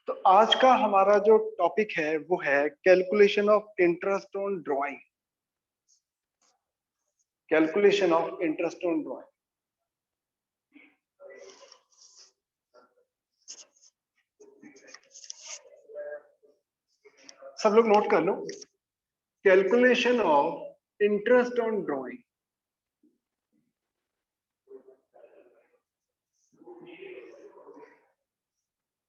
तो आज का हमारा जो टॉपिक है वो है calculation of interest on drawing. Calculation of interest on drawing. सब लोग नोट कर लो, calculation of interest on drawing.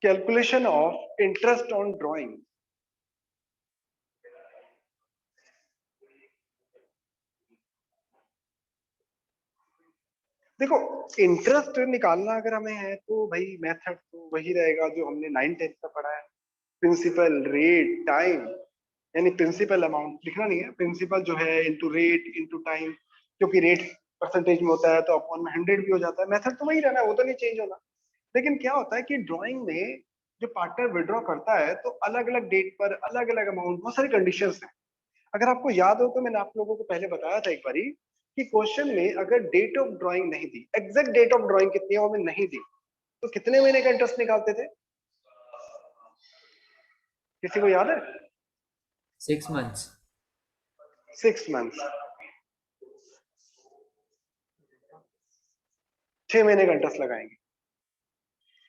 Calculation of interest on drawing. देखो, इंटरेस्ट निकालना अगर हमें है तो भाई मेथड तो वही रहेगा जो हमने 9th-10th में पढ़ा है। Principal, rate, time. यानी प्रिंसिपल अमाउंट लिखना नहीं है, प्रिंसिपल जो है इनटू रेट इनटू टाइम, क्योंकि रेट परसेंटेज में होता है तो अपॉन में 100 भी हो जाता है। मेथड तो वही रहना है, वो तो नहीं चेंज होना। लेकिन क्या होता है कि ड्राइंग में जो पार्टनर विड्रॉ करता है तो अलग अलग डेट पर अलग अलग अमाउंट, बहुत सारी कंडीशंस हैं। अगर आपको याद हो तो मैंने आप लोगों को पहले बताया था एक बारी कि क्वेश्चन में अगर डेट ऑफ ड्राइंग नहीं दी, एग्जैक्ट डेट ऑफ ड्राइंग कितनी है वो हमें नहीं दी, तो कितने महीने का इंटरेस्ट निकालते थे? किसी को याद है? 6 months. 6 मंथ्स, 6 महीने का इंटरेस्ट लगाएंगे।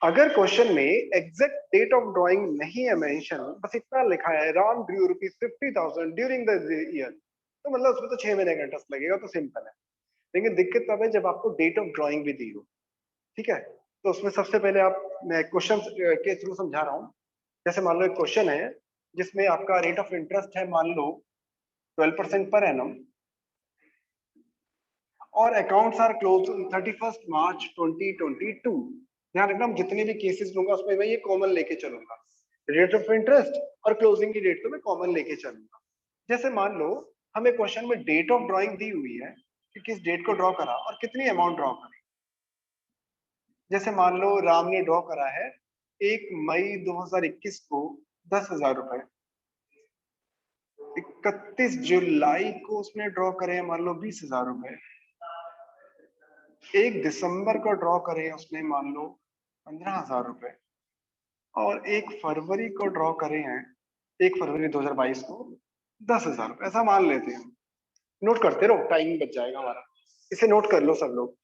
अगर क्वेश्चन में एग्जैक्ट डेट ऑफ ड्राइंग नहीं है मेंशन, बस इतना लिखा है Ram Drew ₹50,000 during the year, तो मतलब उसमें तो 6 महीने का इंटरेस्ट लगेगा, तो सिंपल है। लेकिन दिक्कत तब है जब आपको डेट ऑफ ड्राइंग भी दी हो। ठीक है, तो उसमें सबसे पहले मैं क्वेश्चन के थ्रू समझा रहा हूँ। जैसे मान लो एक क्वेश्चन है जिसमें आपका रेट ऑफ इंटरेस्ट है मान लो 12% पर एनम, और अकाउंट्स आर क्लोज 31 मार्च 2022। ध्यान रखना, जितने भी केसेस लूंगा उसमें मैं ये कॉमन लेके चलूंगा, रेट ऑफ इंटरेस्ट और क्लोजिंग की डेट तो मैं कॉमन लेके चलूंगा। जैसे मान लो हमें क्वेश्चन में डेट ऑफ ड्राइंग दी हुई है कि किस डेट को ड्रॉ करा और कितनी अमाउंट ड्रॉ करी। जैसे मान लो राम ने ड्रॉ करा है 1 मई 2021 को 10,000 रुपए, 31 जुलाई को उसने ड्रॉ करे मान लो 20,000 रुपए, 1 दिसंबर को ड्रॉ करे उसने मान लो 15,000 रुपए, और 1 फरवरी को ड्रॉ करे हैं, 1 फरवरी 2022 को 10,000 रुपए। ऐसा मान लेते हैं। नोट करते रहो, टाइम बच जाएगा हमारा। इसे नोट कर लो सब लोग।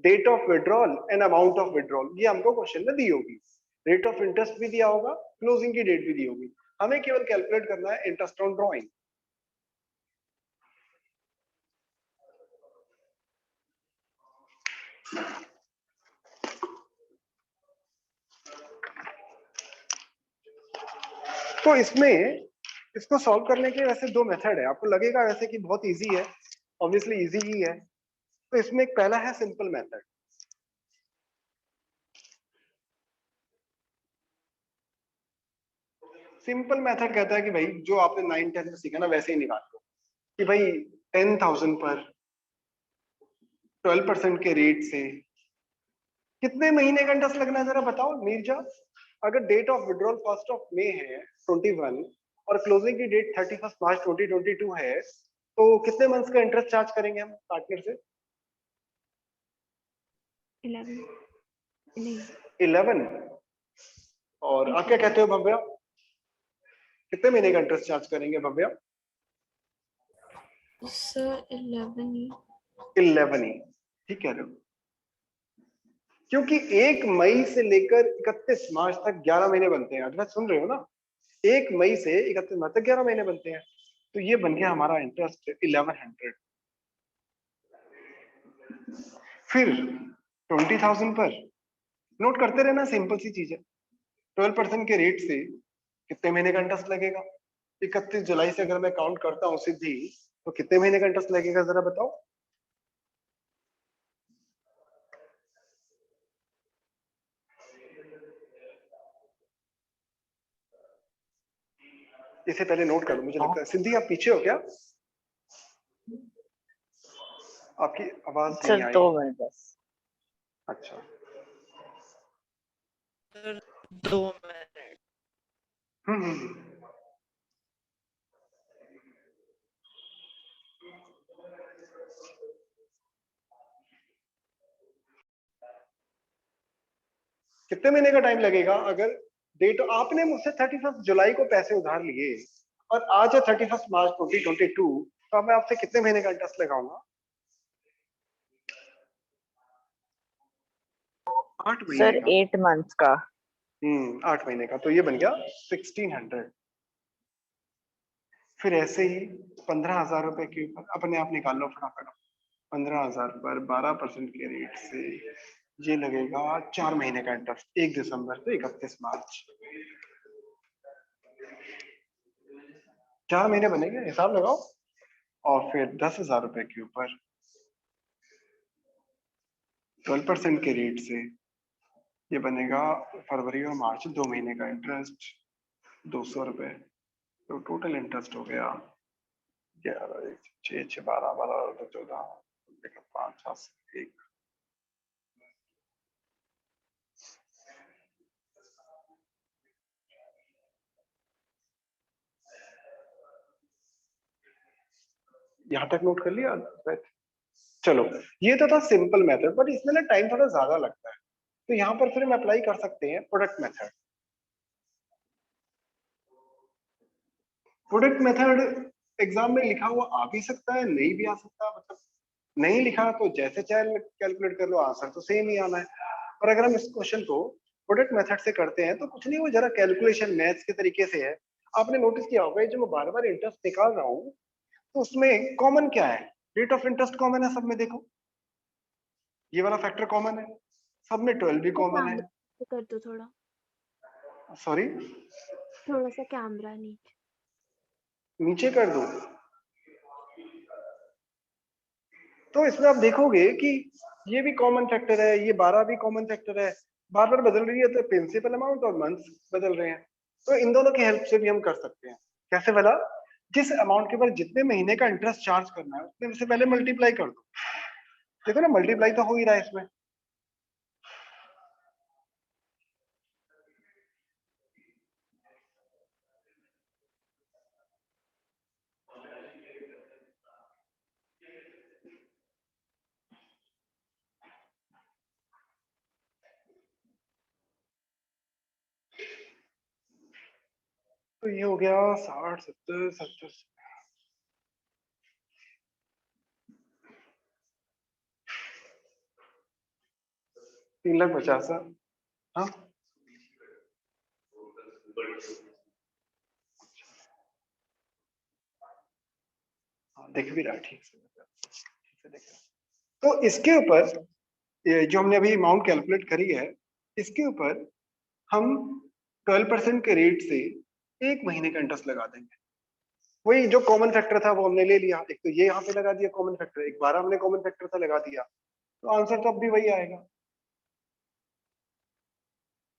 Date of withdrawal and amount of withdrawal, ये हमको क्वेश्चन में दी होगी। रेट ऑफ इंटरेस्ट भी दिया होगा, क्लोजिंग की डेट भी दी होगी। हमें केवल कैलकुलेट करना है इंटरेस्ट ऑन ड्रॉइंग। तो इसमें इसको सॉल्व करने के वैसे दो मेथड है। आपको लगेगा वैसे कि बहुत इजी है, ऑब्वियसली इजी ही है। तो इसमें एक पहला है सिंपल मेथड। सिंपल मेथड कहता है कि भाई जो आपने 9th-10th में सीखा ना वैसे ही निकाल लो कि भाई 10,000 पर 12% के रेट से कितने महीने का इंटरेस्ट लगना है, जरा बताओ नीरजा। अगर डेट ऑफ विड्रॉल 1 मई है 21, और क्लोजिंग की डेट 31 मार्च 2022 है, तो कितने मंथ्स का इंटरेस्ट चार्ज करेंगे हम पार्टनर से? 11 नहीं 11। और आप क्या कहते हो भव्या, कितने महीने का इंटरेस्ट चार्ज करेंगे भव्या? सर 11 ही। 11 ही, ठीक कह रहे हो। क्योंकि 1 मई से लेकर 31 मार्च तक 11 महीने बनते हैं। अगर सुन रहे हो ना, 1 मई से 31 मार्च तक 11 महीने बनते हैं। तो ये बन गया हमारा इंटरेस्ट 1100। फिर 20,000 पर नोट करते रहना, सिंपल सी चीज है। 12% के रेट से कितने महीने का इंटरेस्ट लगेगा? 31 जुलाई से अगर मैं काउंट करता हूँ सीधी, तो कितने महीने का इंटरेस्ट लगेगा जरा बताओ? इसे पहले नोट कर लो। मुझे लगता है सिंधी आप पीछे हो क्या? आपकी आवाज नहीं सर आई। 2 मिनट बस। अच्छा, सर 2 मिनट। हम्म। कितने महीने का टाइम लगेगा अगर डेट आपने मुझसे 31 जुलाई को पैसे उधार लिए और आज है 31 मार्च 2022, तो अब मैं आपसे कितने महीने का इंटरेस्ट लगाऊंगा? 8 महीने सर का। 8 months का। 8 महीने का, तो ये बन गया 1600। फिर ऐसे ही 15,000 रुपए के ऊपर अपने आप निकाल लो फटाफट। 15,000 पर 12% के रेट से ये लगेगा 4 महीने का इंटरेस्ट, 1 दिसंबर से 31 मार्च। 4 महीने बनेंगे, हिसाब लगाओ। और फिर 10,000 रुपए के ऊपर 12% के रेट से ये बनेगा फरवरी और मार्च 2 महीने का इंटरेस्ट, 200 रुपए। तो टोटल इंटरेस्ट हो गया 11, 6, 6, 12, 12, 14, 5, 7, 1। यहाँ तक नोट कर लिया? चलो, ये तो था सिंपल मेथड, बट इसमें ना टाइम थोड़ा ज्यादा लगता है, तो यहाँ पर फिर हम अप्लाई कर सकते हैं product method. Product method exam में लिखा हुआ आ भी सकता है, नहीं भी आ सकता, मतलब नहीं लिखा तो जैसे चाहे कैलकुलेट कर लो, आंसर तो सेम ही आना है। और अगर हम इस क्वेश्चन को प्रोडक्ट मेथड से करते हैं तो कुछ नहीं, वो जरा कैलकुलेशन मैथ्स के तरीके से है। आपने नोटिस किया होगा, ये जो मैं बार बार इंटरेस्ट निकाल रहा हूँ, तो उसमें कॉमन क्या है? रेट ऑफ इंटरेस्ट कॉमन है सब में, देखो ये वाला फैक्टर कॉमन है सब में, 12 भी कॉमन है। कैमरा कर दो थोड़ा, सॉरी, थोड़ा सा कैमरा नीचे। नीचे कर दो। तो इसमें आप देखोगे कि ये भी कॉमन फैक्टर है, ये 12 भी कॉमन फैक्टर है, बार बार बदल रही है, तो प्रिंसिपल अमाउंट और मंथ्स बदल रहे हैं। तो इन दोनों की हेल्प से भी हम कर सकते हैं। कैसे भला? जिस अमाउंट के बाद जितने महीने का इंटरेस्ट चार्ज करना है उतने से पहले मल्टीप्लाई कर दो। देखो ना, मल्टीप्लाई तो हो ही रहा है इसमें। तो ये हो गया 60, 70, 70, 3,50,000। हाँ, हाँ दिख भी रहा है ठीक से, ठीक से दिख रहा है। तो इसके ऊपर ये जो हमने अभी अमाउंट कैलकुलेट करी है, इसके ऊपर हम 12% के रेट से 1 महीने का इंटरेस्ट लगा देंगे। वही जो कॉमन फैक्टर था वो हमने ले लिया, एक तो ये यहाँ पे लगा दिया कॉमन फैक्टर, एक 12 हमने कॉमन फैक्टर था लगा दिया, तो आंसर तो अब भी वही आएगा।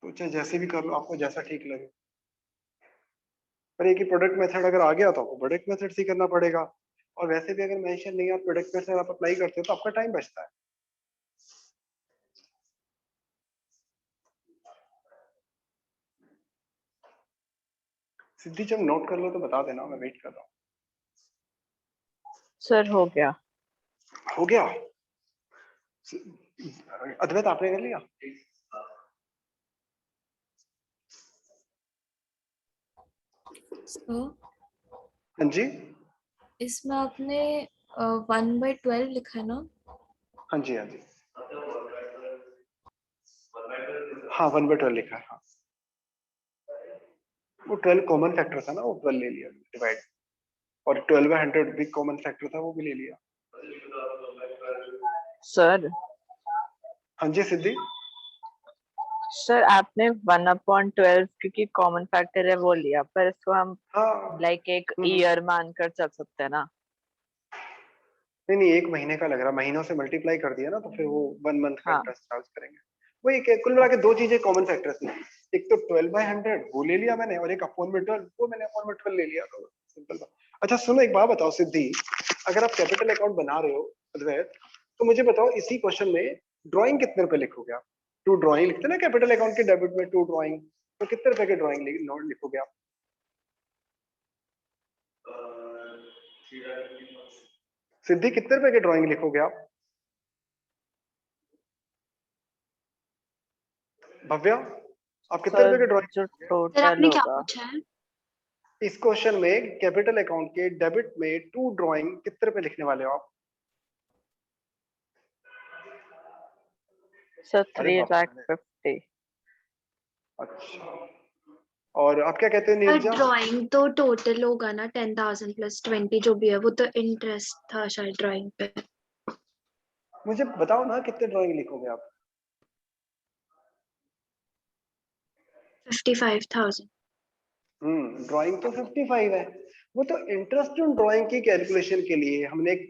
तो चाहे जैसे भी कर लो, आपको जैसा ठीक लगे। पर एक ही प्रोडक्ट मेथड अगर आ गया तो आपको प्रोडक्ट मेथड से ही करना पड़ेगा। और वैसे भी अगर मेंशन नहीं है, प्रोडक्ट मेथड आप अप्लाई करते हो तो आपका टाइम बचता है। सिद्धि जब नोट कर लो तो बता देना, मैं वेट कर रहा सर हो गया। हूँ। हो गया? अद्वैत आपने कर लिया? सो हाँ जी, इसमें आपने 1/12 लिखा है ना? हाँ जी, हाँ जी, हाँ 1/12 लिखा है। हाँ, वो 12 कॉमन फैक्टर था ना, वो 12 ले लिया डिवाइड, और 12/100 भी कॉमन फैक्टर था, वो भी ले लिया। सर हाँ जी सिद्धि। सर आपने 1/12 क्योंकि कॉमन फैक्टर है वो लिया, पर इसको हम हाँ, लाइक एक हम्म। ईयर मानकर चल सकते हैं ना? नहीं नहीं, 1 महीने का लग रहा, महीनों से मल्टीप्लाई कर दिया ना, तो फिर वो 1 मंथ का हाँ। इंटरेस्ट चार्ज करेंगे। वही कुल मिला के ओके। 2 चीजें कॉमन फैक्टर्स थी, एक तो 12/100 वो ले लिया मैंने, और एक अपॉन में 12 वो मैंने अपॉन में 12 ले लिया, तो सिंपल बात। अच्छा सुनो, एक बात बताओ सिद्धि, अगर आप कैपिटल अकाउंट बना रहे हो अद्वैत, तो मुझे बताओ इसी क्वेश्चन में ड्राइंग कितने रुपए लिखोगे आप? 2 ड्राइंग लिखते ना कैपिटल अकाउंट के डेबिट में, 2 ड्राइंग, तो कितने रुपए के ड्राइंग नोट लिखोगे आप? सिद्धि कितने रुपए के ड्राइंग लिखोगे आप? भव्या? आप कितने रुपए सर के ड्राइंग? जो सर टोटल आपने क्या होगा पूछा है? इस क्वेश्चन में कैपिटल अकाउंट के डेबिट में 2 ड्राइंग कितने रुपए लिखने वाले हो आप? सर अरे बाप रे। 3,50,000। अच्छा, और आप क्या कहते हैं सर नीरजा? ड्राइंग तो टोटल होगा ना 10,000 प्लस 20 जो भी है, वो तो इंटरेस्ट था शायद ड्राइंग पे। मुझे बताओ ना कितने ड्राइंग लिखोगे आप? 55,000। ड्राइंग तो 55 है। वो तो इंटरेस्ट ऑन ड्राइंग की कैलकुलेशन के लिए हमने एक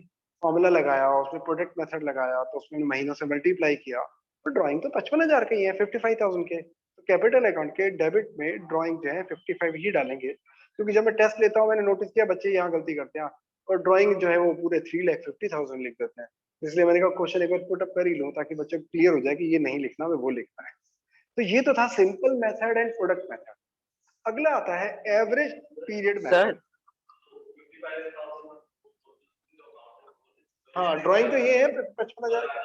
फॉर्मूला लगाया, उसमें प्रोडक्ट मेथड लगाया, तो उसमें महीनों से मल्टीप्लाई किया, तो ड्राइंग तो 55,000 का ही है, 55,000 के। तो कैपिटल अकाउंट के डेबिट में ड्राइंग जो है 55 ही डालेंगे, क्योंकि जब मैं टेस्ट लेता हूँ मैंने नोटिस किया बच्चे यहाँ गलती करते हैं और ड्राइंग जो है वो पूरे 3,50,000 लिख देते हैं। इसलिए मैंने कहा क्वेश्चन एक बार पुट अप कर ही लो ताकि बच्चे को क्लियर हो जाए कि ये नहीं लिखना, मैं वो लिखना है। तो ये तो था simple method and product method. अगला आता है एवरेज पीरियड सर मेथड। हाँ, ड्राइंग तो ये है 55,000 का।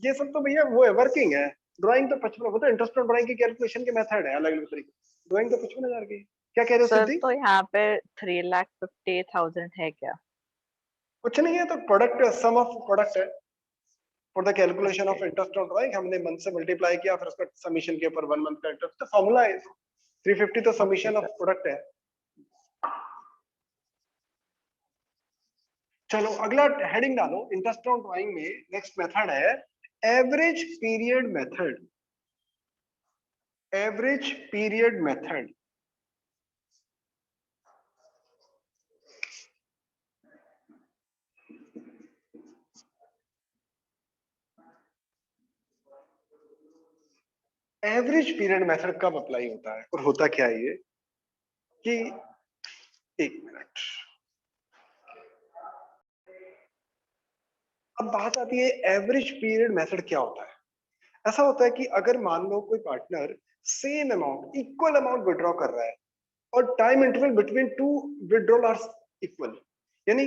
ये सब तो भैया वो है, वर्किंग है। ड्राइंग तो 55, वो तो इंटरेस्ट ऑन ड्राइंग की कैलकुलेशन के मेथड है अलग अलग तरीके। ड्राइंग तो 55,000 की। क्या कह रहे हो सर सिद्धि? तो यहाँ पे 3,50,000 है क्या? कुछ नहीं है, तो प्रोडक्ट सम ऑफ प्रोडक्ट है। For the calculation of interest on drawing हमने मंथ से मल्टीप्लाई किया, फिर उसका समीशन के ऊपर 1 मंथ का इंटरेस्ट, तो फॉर्मूला है 350, तो okay summation of sir. Product है। चलो अगला हेडिंग डालो इंटरेस्ट ऑन ड्राइंग में। नेक्स्ट मेथड है average period method. Average period method. Average period method कब अप्लाई होता है और होता क्या है ये कि, एक मिनट, अब बात आती है एवरेज पीरियड मेथड क्या होता है। ऐसा होता है कि अगर मान लो कोई partner same amount equal amount withdraw कर रहा है और time interval between two withdrawal are equal, यानी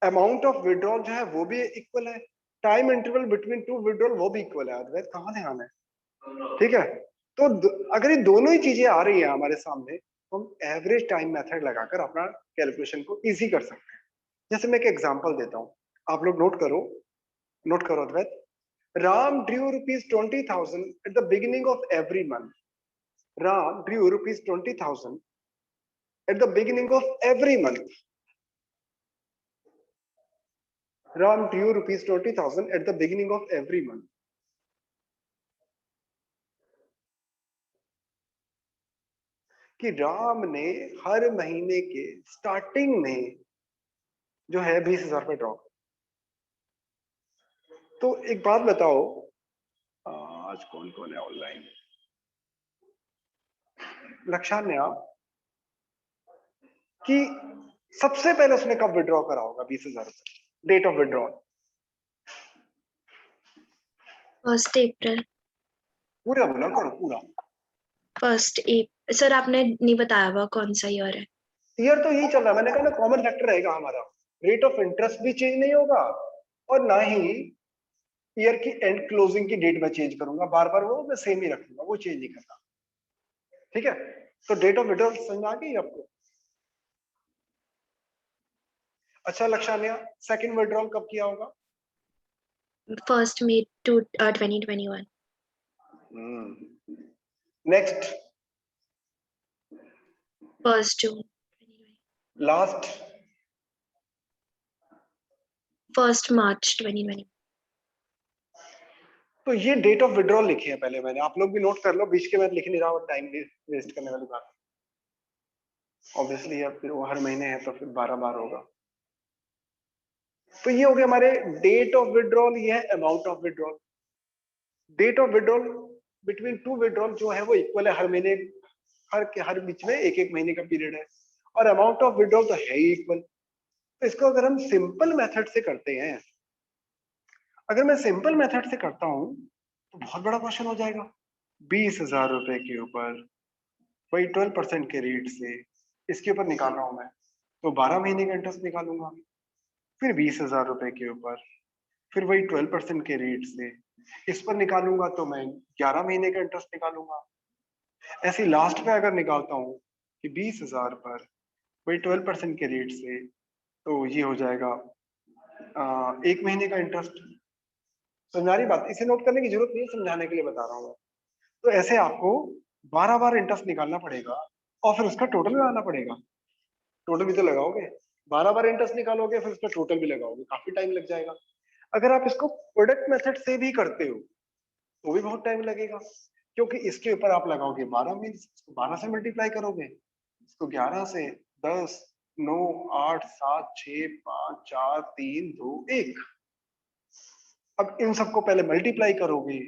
अमाउंट ऑफ विड्रॉल जो है वो भी इक्वल है, time interval between two withdrawal वो भी इक्वल है। अद्वैत कहाँ ध्यान है? ठीक है, तो अगर ये दोनों ही चीजें आ रही है हमारे सामने तो हम एवरेज टाइम मेथड लगाकर अपना कैलकुलेशन को इजी कर सकते हैं। जैसे मैं एक एग्जांपल देता हूँ, आप लोग नोट करो Advait. Ram drew ₹20,000 at the beginning of every month. Ram drew ₹20,000 at the beginning of every month. Ram drew ₹20,000 at the beginning of every month. कि राम ने हर महीने के स्टार्टिंग में जो है 20,000 रुपए ड्रॉ। तो एक बात बताओ, आज कौन कौन है ऑनलाइन? लक्षान्या, कि सबसे पहले उसने कब विड्रॉ करा होगा 20,000 रुपए? Date of withdraw? 1 अप्रैल। पूरा बोला करो, पूरा। 1 सर आपने नहीं बताया हुआ कौन सा ईयर है। ईयर तो यही चल रहा है, मैंने कहा ना कॉमन फैक्टर रहेगा हमारा। रेट ऑफ इंटरेस्ट भी चेंज नहीं होगा और ना ही ईयर की एंड क्लोजिंग की डेट में चेंज करूंगा, बार बार वो मैं सेम ही रखूंगा, वो चेंज नहीं करना। ठीक है, तो डेट ऑफ विड्रॉल समझ में आ गई आपको? अच्छा लक्षान्या, सेकंड विड्रॉल कब किया होगा? 1 मई 2021। नेक्स्ट, 1 जून। लास्ट, 1 मार्च 2020। तो ये डेट ऑफ विड्रॉल लिखे हैं पहले मैंने, आप लोग भी नोट कर लो, बीच के मैं लिख नहीं रहा हूँ, टाइम वेस्ट करने वाली बात। ऑब्वियसली अब फिर वो हर महीने है तो फिर 12 बार होगा। तो ये हो गया हमारे डेट ऑफ विड्रॉल, ये है amount of withdrawal. Date of withdrawal between two withdrawal जो है वो इक्वल है, हर महीने, हर बीच में एक एक महीने का पीरियड है, और अमाउंट ऑफ विड्रॉल तो है ही इक्वल। तो इसको अगर हम सिंपल मेथड से करते हैं, अगर मैं सिंपल मेथड से करता हूं तो बहुत बड़ा क्वेश्चन हो जाएगा। 20,000 रुपए के ऊपर वही 12% के रेट से इसके ऊपर निकाल रहा हूं मैं, तो 12 महीने का इंटरेस्ट निकालूंगा। फिर 20,000 रुपए के ऊपर फिर वही 12% के रेट से इस पर निकालूंगा तो मैं 11 महीने का इंटरेस्ट निकालूंगा। ऐसे लास्ट पे अगर निकालता हूँ कि 20,000 पर वही 12% के रेट से, तो ये हो जाएगा 1 महीने का इंटरेस्ट। समझा रही बात? इसे नोट करने की जरूरत नहीं है, समझाने के लिए बता रहा हूँ मैं। तो ऐसे आपको 12 बार इंटरेस्ट निकालना पड़ेगा और फिर उसका टोटल लगाना पड़ेगा। टोटल भी तो लगाओगे, 12 बार इंटरेस्ट निकालोगे फिर उसका टोटल भी लगाओगे, काफी टाइम लग जाएगा। अगर आप इसको प्रोडक्ट मेथड से भी करते हो तो भी बहुत टाइम लगेगा, क्योंकि इसके ऊपर आप लगाओगे 12 मीन, इसको 12 से मल्टीप्लाई करोगे, इसको 11 से, 10, 9, 8, 7, 6, 5, 4, 3, 2, 1। अब इन सबको पहले मल्टीप्लाई करोगे,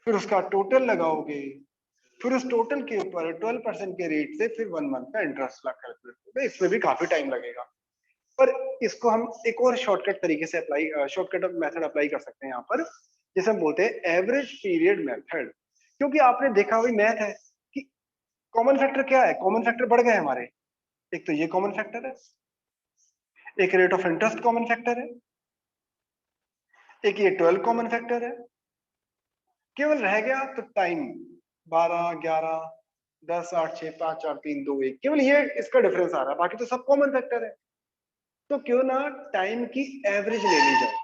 फिर उसका टोटल लगाओगे, फिर उस टोटल के ऊपर 12% के रेट से फिर 1 मंथ का इंटरेस्ट कैलकुलेट करोगे। इसमें भी काफी टाइम लगेगा, पर इसको हम एक और शॉर्टकट तरीके से अप्लाई, शॉर्टकट मेथड अप्लाई कर सकते हैं यहाँ पर, जिसे हम बोलते हैं एवरेज पीरियड मेथड। क्योंकि आपने देखा हुई मैथ है कि कॉमन फैक्टर क्या है, कॉमन फैक्टर बढ़ गए हमारे। एक तो ये कॉमन फैक्टर है, एक rate of interest common factor है, एक ये 12 कॉमन फैक्टर है। केवल रह गया तो टाइम, 12, 11, 10, 8, 6, 5, 4, 3, 2, 1, केवल ये इसका डिफरेंस आ रहा है, बाकी तो सब कॉमन फैक्टर है। तो क्यों ना टाइम की एवरेज ले ली जाए,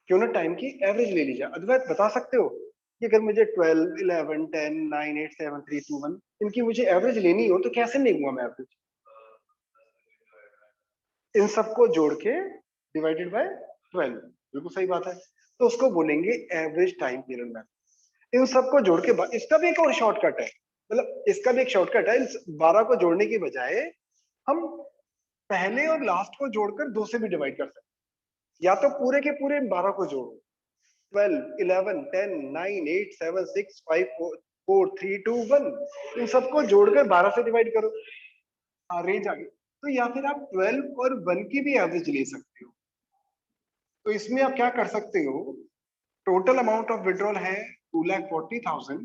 क्यों ना टाइम की एवरेज ले ली जाए। अद्वैत बता सकते हो कि अगर मुझे 12, 11, 10, 9, 8, 7, 3, 2, 1 इनकी मुझे एवरेज लेनी हो तो कैसे लेंगे मैं एवरेज? इन सबको जोड़ के डिवाइडेड बाय 12, बिल्कुल सही बात है। तो उसको बोलेंगे एवरेज टाइम पीरियड मेथड। इन सबको जोड़ के इसका भी एक और शॉर्टकट है, मतलब इसका भी एक शॉर्टकट है। इस 12 को जोड़ने की बजाय हम पहले और लास्ट को जोड़कर 2 से भी डिवाइड कर सकते हैं, या तो पूरे के पूरे 12 को जोड़ो, 12, 11, 10, 9, 8, 7, 6, 5, 4, 3, 2, 1, इन सबको जोड़कर 12 से डिवाइड करो। हाँ, रेंज आ गई। तो या फिर आप 12 और 1 की भी एवरेज ले सकते हो। तो इसमें आप क्या कर सकते हो, टोटल अमाउंट ऑफ विड्रॉल है 2,40,000,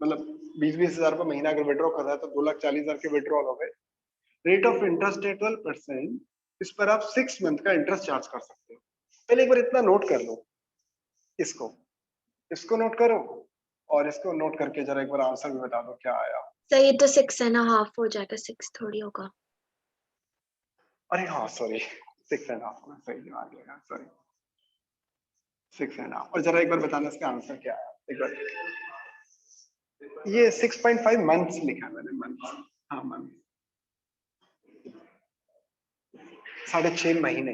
मतलब 20,000 पर महीना अगर विड्रॉ कर रहा है तो 2,40,000 के विड्रॉल हो गए। रेट ऑफ इंटरेस्ट है 12%, इस पर आप 6 मंथ का इंटरेस्ट चार्ज कर सकते हो। पहले एक बार इतना नोट कर लो, इसको इसको नोट करो और इसको नोट करके जरा एक बार आंसर भी बता दो क्या आया। सर ये तो 6.5 हो जाएगा, 6 थोड़ी होगा। अरे हाँ सॉरी, 6.5 सही जवाब लगा, सॉरी 6.5। और जरा एक बार बताना इसका आंसर क्या आया एक बार। ये 6.5 मंथ्स लिखा है मैंने, मंथ, हाँ मंथ, 6.5 महीने।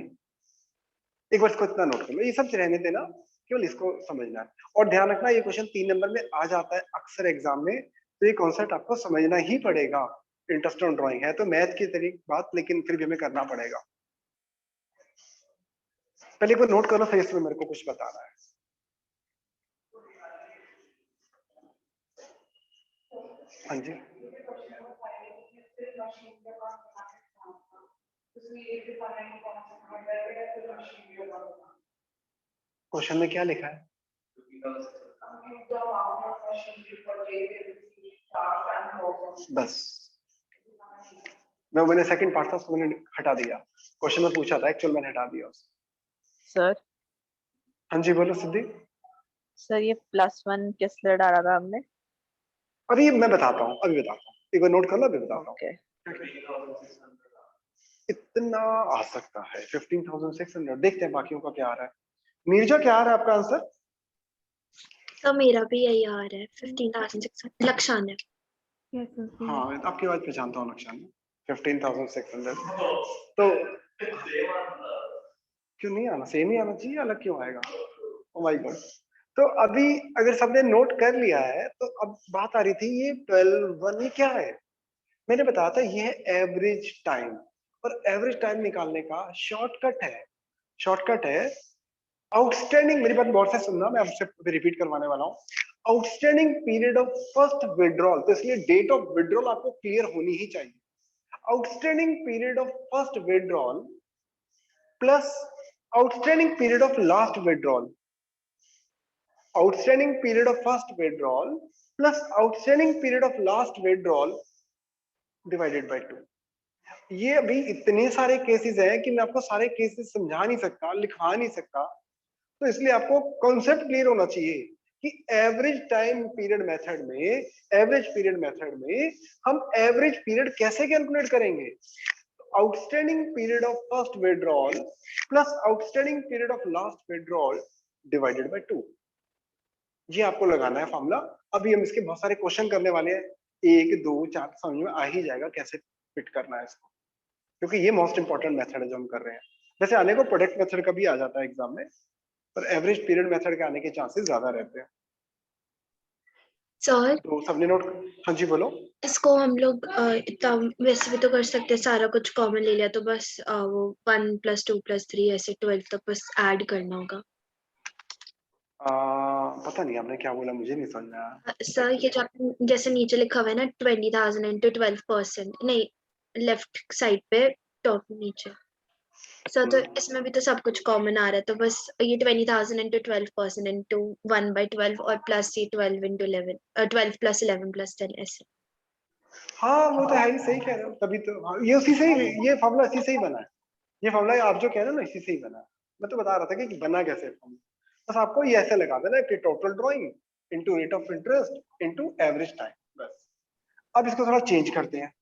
एक बार इसको इतना नोट कर लो, ये सब रहने देना, केवल इसको समझना है। और ध्यान रखना ये क्वेश्चन 3 नंबर में आ जाता है अक्सर एग्जाम में, तो ये कॉन्सेप्ट आपको समझना ही पड़ेगा। इंटरेस्ट ऑन ड्राइंग है तो मैथ की तरीके बात, लेकिन फिर भी हमें करना पड़ेगा। पहले को नोट करो फिर इसमें मेरे को कुछ बताना है। हाँ जी, क्वेश्चन में क्या लिखा है? बस मैंने सेकंड पार्ट था उसको मैंने हटा दिया, क्वेश्चन में पूछा था एक्चुअल मैंने हटा दिया उसको। सर हाँ जी बोलो सिद्धि। सर ये +1 किस लिए डाला था हमने? अभी मैं बताता हूँ, अभी बताता हूँ, एक बार नोट कर लो, अभी बताता हूँ। ओके इतना आ सकता है 15,600, देखते हैं बाकियों का क्या आ रहा है। नीरजा क्या आ रहा है आपका आंसर? तो मेरा भी यही आ रहा है 15,600। लक्षण है। हाँ मैं आपकी आवाज पहचानता हूँ लक्षण, 15,600। तो क्यों नहीं आना, सेम ही आना चाहिए, अलग क्यों आएगा? Oh my God. तो अभी अगर सबने नोट कर लिया है तो अब बात आ रही थी ये 12 ये क्या है। मैंने बताया था ये है एवरेज टाइम, और एवरेज टाइम निकालने का शॉर्टकट है, शॉर्टकट है आउटस्टैंडिंग। मेरी बात गौर से सुनना, मैं आपसे रिपीट करवाने वाला हूँ। Outstanding period of first withdrawal, तो इसलिए डेट ऑफ विड्रॉल आपको क्लियर होनी ही चाहिए। Outstanding period of first withdrawal plus outstanding period of last withdrawal, outstanding period of first withdrawal plus outstanding period of last withdrawal divided by 2। ये अभी इतने सारे cases हैं कि मैं आपको सारे केसेस समझा नहीं सकता, लिखवा नहीं सकता, तो इसलिए आपको कॉन्सेप्ट क्लियर होना चाहिए कि एवरेज पीरियड मेथड में हम एवरेज पीरियड कैसे कैलकुलेट करेंगे। Outstanding period of first withdrawal plus outstanding period of last withdrawal divided by 2, ये आपको लगाना है फॉर्मूला। अभी हम इसके बहुत सारे क्वेश्चन करने वाले हैं, 1 2 4 समझ में आ ही जाएगा कैसे फिट करना है इसको, क्योंकि ये मोस्ट इंपॉर्टेंट मेथड है जो हम कर रहे हैं। वैसे आने को प्रोडक्ट मेथड का भी आ जाता है एग्जाम में, पर एवरेज पीरियड मेथड के आने के चांसेस ज्यादा रहते हैं। सर तो सबने नोट, हाँ जी बोलो। इसको हम लोग इतना वैसे भी तो कर सकते हैं, सारा कुछ कॉमन ले लिया तो बस वो 1 + 2 + 3 ऐसे 12 तक बस ऐड करना होगा। पता नहीं आपने क्या बोला, मुझे नहीं समझ में आया। सर ये जो आपने जैसे नीचे लिखा हुआ है ना 20,000 × 12%, नहीं लेफ्ट साइड पे टॉप नीचे सर, तो इसमें भी तो सब कुछ कॉमन आ रहा है, तो बस ये 20,000 × 12% इंटू 1/12 और प्लस ये 12 × 11 12 + 11 + 10 ऐसे। हाँ वो तो है ही, सही कह रहे हो, तभी तो हाँ, ये उसी से ही, ये फॉर्मूला इसी से ही बना है। ये फॉर्मूला आप जो कह रहे हो ना इसी से ही बना है। मैं तो बता रहा था कि बना कैसे फॉर्मूला। बस आपको ये ऐसे लगा देना कि total drawing into rate of interest into average time, बस। अब इसको थोड़ा चेंज करते हैं।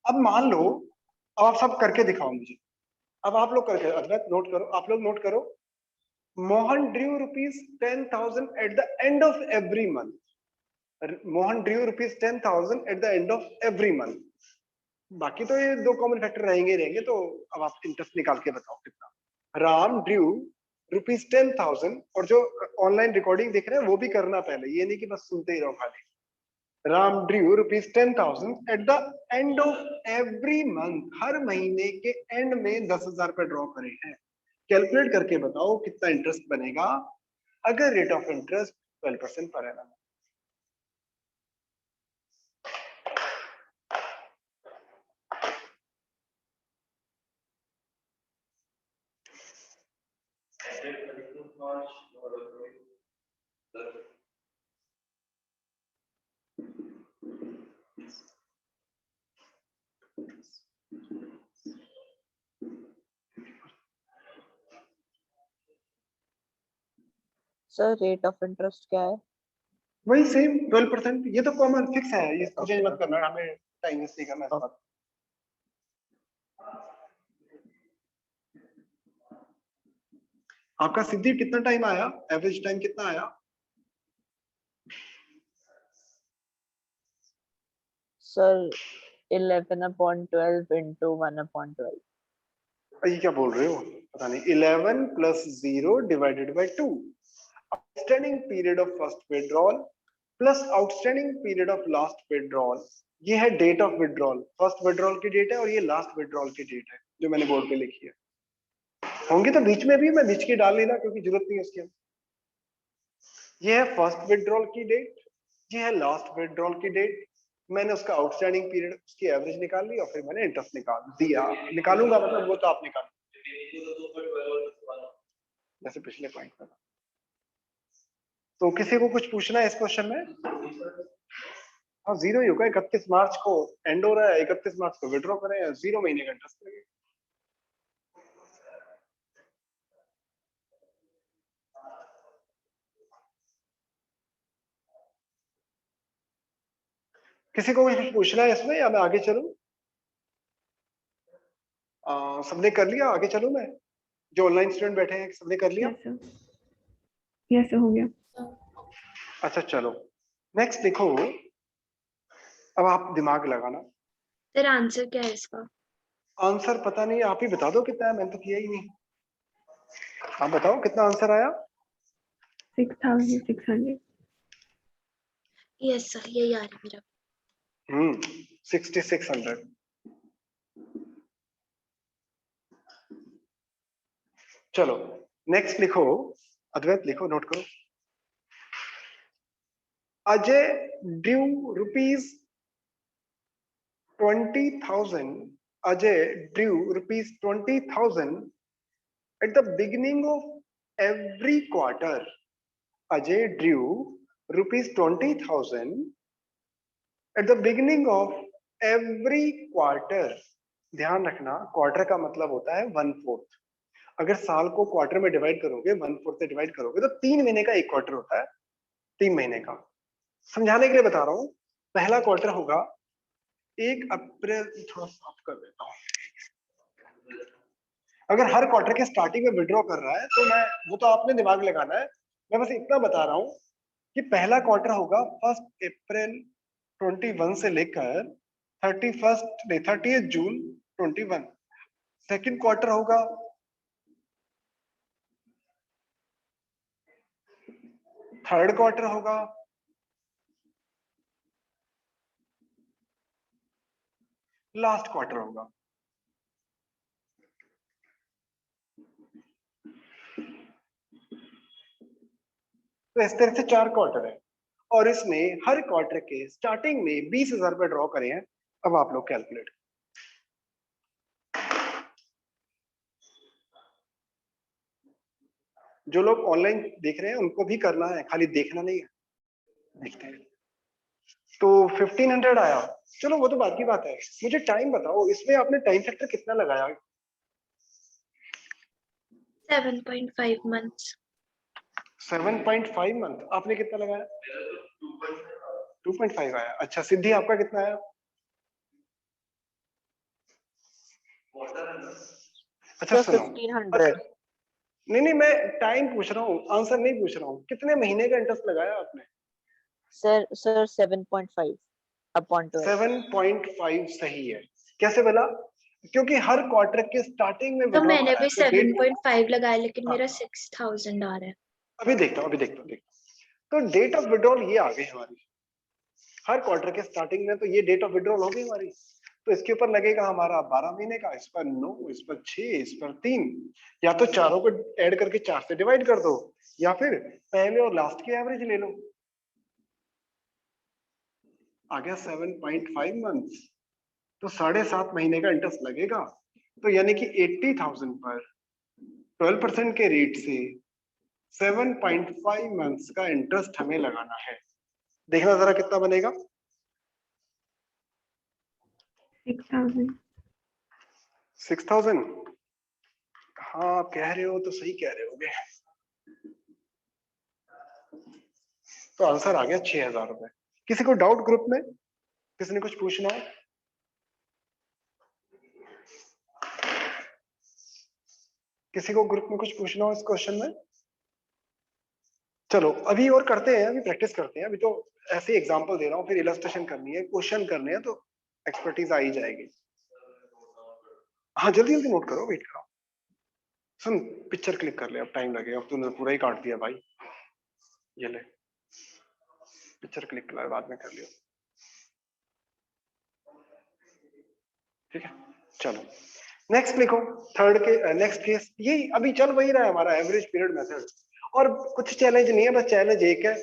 अब मान लो, अब आप सब करके दिखाओ मुझे। अब आप लोग करके, अद्वैत नोट करो, आप लोग नोट करो। Mohan Drew ₹10,000 at the end of every month. Mohan Drew ₹10,000 at the end of every month. बाकी तो ये दो कॉमन फैक्टर रहेंगे ही रहेंगे, तो अब आप इंटरेस्ट निकाल के बताओ कितना। राम ड्रू ₹10,000, और जो ऑनलाइन रिकॉर्डिंग देख रहे हैं वो भी करना पहले, ये नहीं कि बस सुनते ही रहो खाली। Ram drew ₹10,000 at the end of every month, हर महीने के एंड में 10,000 रुपए ड्रॉ करे हैं। कैलकुलेट करके बताओ कितना इंटरेस्ट बनेगा अगर rate of interest 12% per annum. Sir rate of interest क्या है? वही सेम 12%, ये तो कॉमन फिक्स है, ये चेंज मत करना, हमें टाइम वेस्ट नहीं करना इस बात। आपका सिद्धि कितना टाइम आया, एवरेज टाइम कितना आया? Sir 11/12 into 1/12। ये क्या बोल रहे हो, पता नहीं। 11 + 0 divided by 2, outstanding period of first withdrawal plus outstanding period of last withdrawal. ये है date of withdrawal, first withdrawal की डेट है और ये लास्ट विड्रॉल की डेट है जो मैंने बोर्ड पे लिखी है। होंगे तो बीच में भी, मैं बीच की डाल नहीं रहा क्योंकि जरूरत नहीं है उसकी। ये है फर्स्ट विड्रॉल की डेट, ये है लास्ट विड्रॉल की डेट। मैंने उसका आउटस्टैंडिंग पीरियड, उसकी एवरेज निकाल ली और फिर मैंने इंटरेस्ट निकाल दिया। निकालूंगा मतलब वो तो आप निकाल, जैसे पिछले पॉइंट में। तो किसी को कुछ पूछना है इस क्वेश्चन में? हाँ जीरो ही होगा, 31 मार्च को एंड हो रहा है, 31 मार्च को विड्रॉ करें, 0 महीने का इंटरेस्ट लगेगा। किसी को कुछ पूछना है इसमें या मैं आगे चलूं? सबने कर लिया, आगे चलूं मैं? जो ऑनलाइन स्टूडेंट बैठे हैं सबने कर लिया? यस हो गया। अच्छा चलो नेक्स्ट देखो। अब आप दिमाग लगाना। सर आंसर क्या है इसका? आंसर पता नहीं, आप ही बता दो कितना है, मैंने तो किया ही नहीं। आप बताओ कितना आंसर आया? 6,600। यस सर यही आ रहा है मेरा। 6600। चलो नेक्स्ट लिखो, अद्वैत लिखो, नोट करो। Ajay due ₹20,000, Ajay due ₹20,000 at the beginning of every quarter. Ajay drew ₹20,000 at the beginning of every quarter. ध्यान रखना क्वार्टर का मतलब होता है 1/4। अगर साल को क्वार्टर में डिवाइड करोगे, 1/4 से डिवाइड करोगे, तो 3 महीने का एक क्वार्टर होता है, 3 महीने का। समझाने के लिए बता रहा हूँ, पहला क्वार्टर होगा 1 अप्रैल, थोड़ा साफ कर देता हूँ। अगर हर क्वार्टर के स्टार्टिंग में विड्रॉ कर रहा है तो मैं, वो तो आपने दिमाग लगाना है, मैं बस इतना बता रहा हूँ कि पहला क्वार्टर होगा 1 अप्रैल 21 से लेकर 30 जून 21। सेकंड क्वार्टर होगा थर्ड क्वार्टर होगा लास्ट क्वार्टर होगा। तो इस तरह से 4 क्वार्टर है और इसमें हर क्वार्टर के स्टार्टिंग में 20,000 रुपए ड्रॉ करे हैं। अब आप लोग कैलकुलेट, जो लोग ऑनलाइन देख रहे हैं उनको भी करना है, खाली देखना नहीं है। देखते हैं तो 1500 आया, चलो वो तो बात की बात है। मुझे टाइम बताओ, इसमें आपने टाइम फैक्टर कितना लगाया? 7.5 months। 7.5 मंथ। आपने कितना लगाया? 2.5 आया। अच्छा सिद्धि, आपका कितना आया? अच्छा सर सुनो, 1500। नहीं नहीं, मैं टाइम पूछ रहा हूँ, आंसर नहीं पूछ रहा हूँ। कितने महीने का इंटरेस्ट लगाया आपने? Sir 7.5 upon 12। 7.5 सही है। कैसे बोला? क्योंकि हर क्वार्टर के स्टार्टिंग में तो विड्रॉ मैंने करा भी है तो डेट, 7.5 लगाया, लेकिन हाँ, मेरा 6,000 आ रहा है। अभी देखता हूँ, अभी देखता हूँ। तो डेट ऑफ विड्रॉल ये आ गई हमारी हर क्वार्टर के स्टार्टिंग में, तो ये डेट ऑफ विड्रॉल हो गई हमारी। तो इसके ऊपर लगेगा हमारा 12 महीने का, इस पर 9, इस पर 6, इस पर 3। या तो चारों को ऐड करके 4 से डिवाइड कर दो, या फिर पहले और लास्ट की एवरेज ले लो। आ गया 7.5 मंथ। तो 7.5 महीने का इंटरेस्ट लगेगा। तो यानी कि 80,000 पर 12% के रेट से 7.5 मंथ्स का इंटरेस्ट हमें लगाना है। देखना जरा कितना बनेगा। 6,000। 6,000। हाँ कह रहे हो तो सही कह रहे होगे। तो आंसर आ गया 6,000 रुपए। किसी को डाउट ग्रुप में? किसी ने कुछ पूछना है? किसी को ग्रुप में कुछ पूछना हो इस क्वेश्चन में? चलो अभी और करते हैं, अभी प्रैक्टिस करते हैं। अभी तो ऐसे एग्जांपल दे रहा हूँ, फिर इलस्ट्रेशन करनी है, क्वेश्चन करने हैं, तो एक्सपर्टीज आ ही जाएगी। हाँ जल्दी जल्दी नोट करो, वेट करो। सुन, पिक्चर क्लिक कर ले, अब टाइम लगेगा, अब तूने पूरा ही काट दिया भाई। ये ले पिक्चर क्लिक कर, बाद में कर लियो, ठीक है। चलो नेक्स्ट लिखो। थर्ड के नेक्स्ट केस, यही अभी चल वही रहा है हमारा एवरेज पीरियड मेथड। और कुछ चैलेंज नहीं है, बस चैलेंज एक है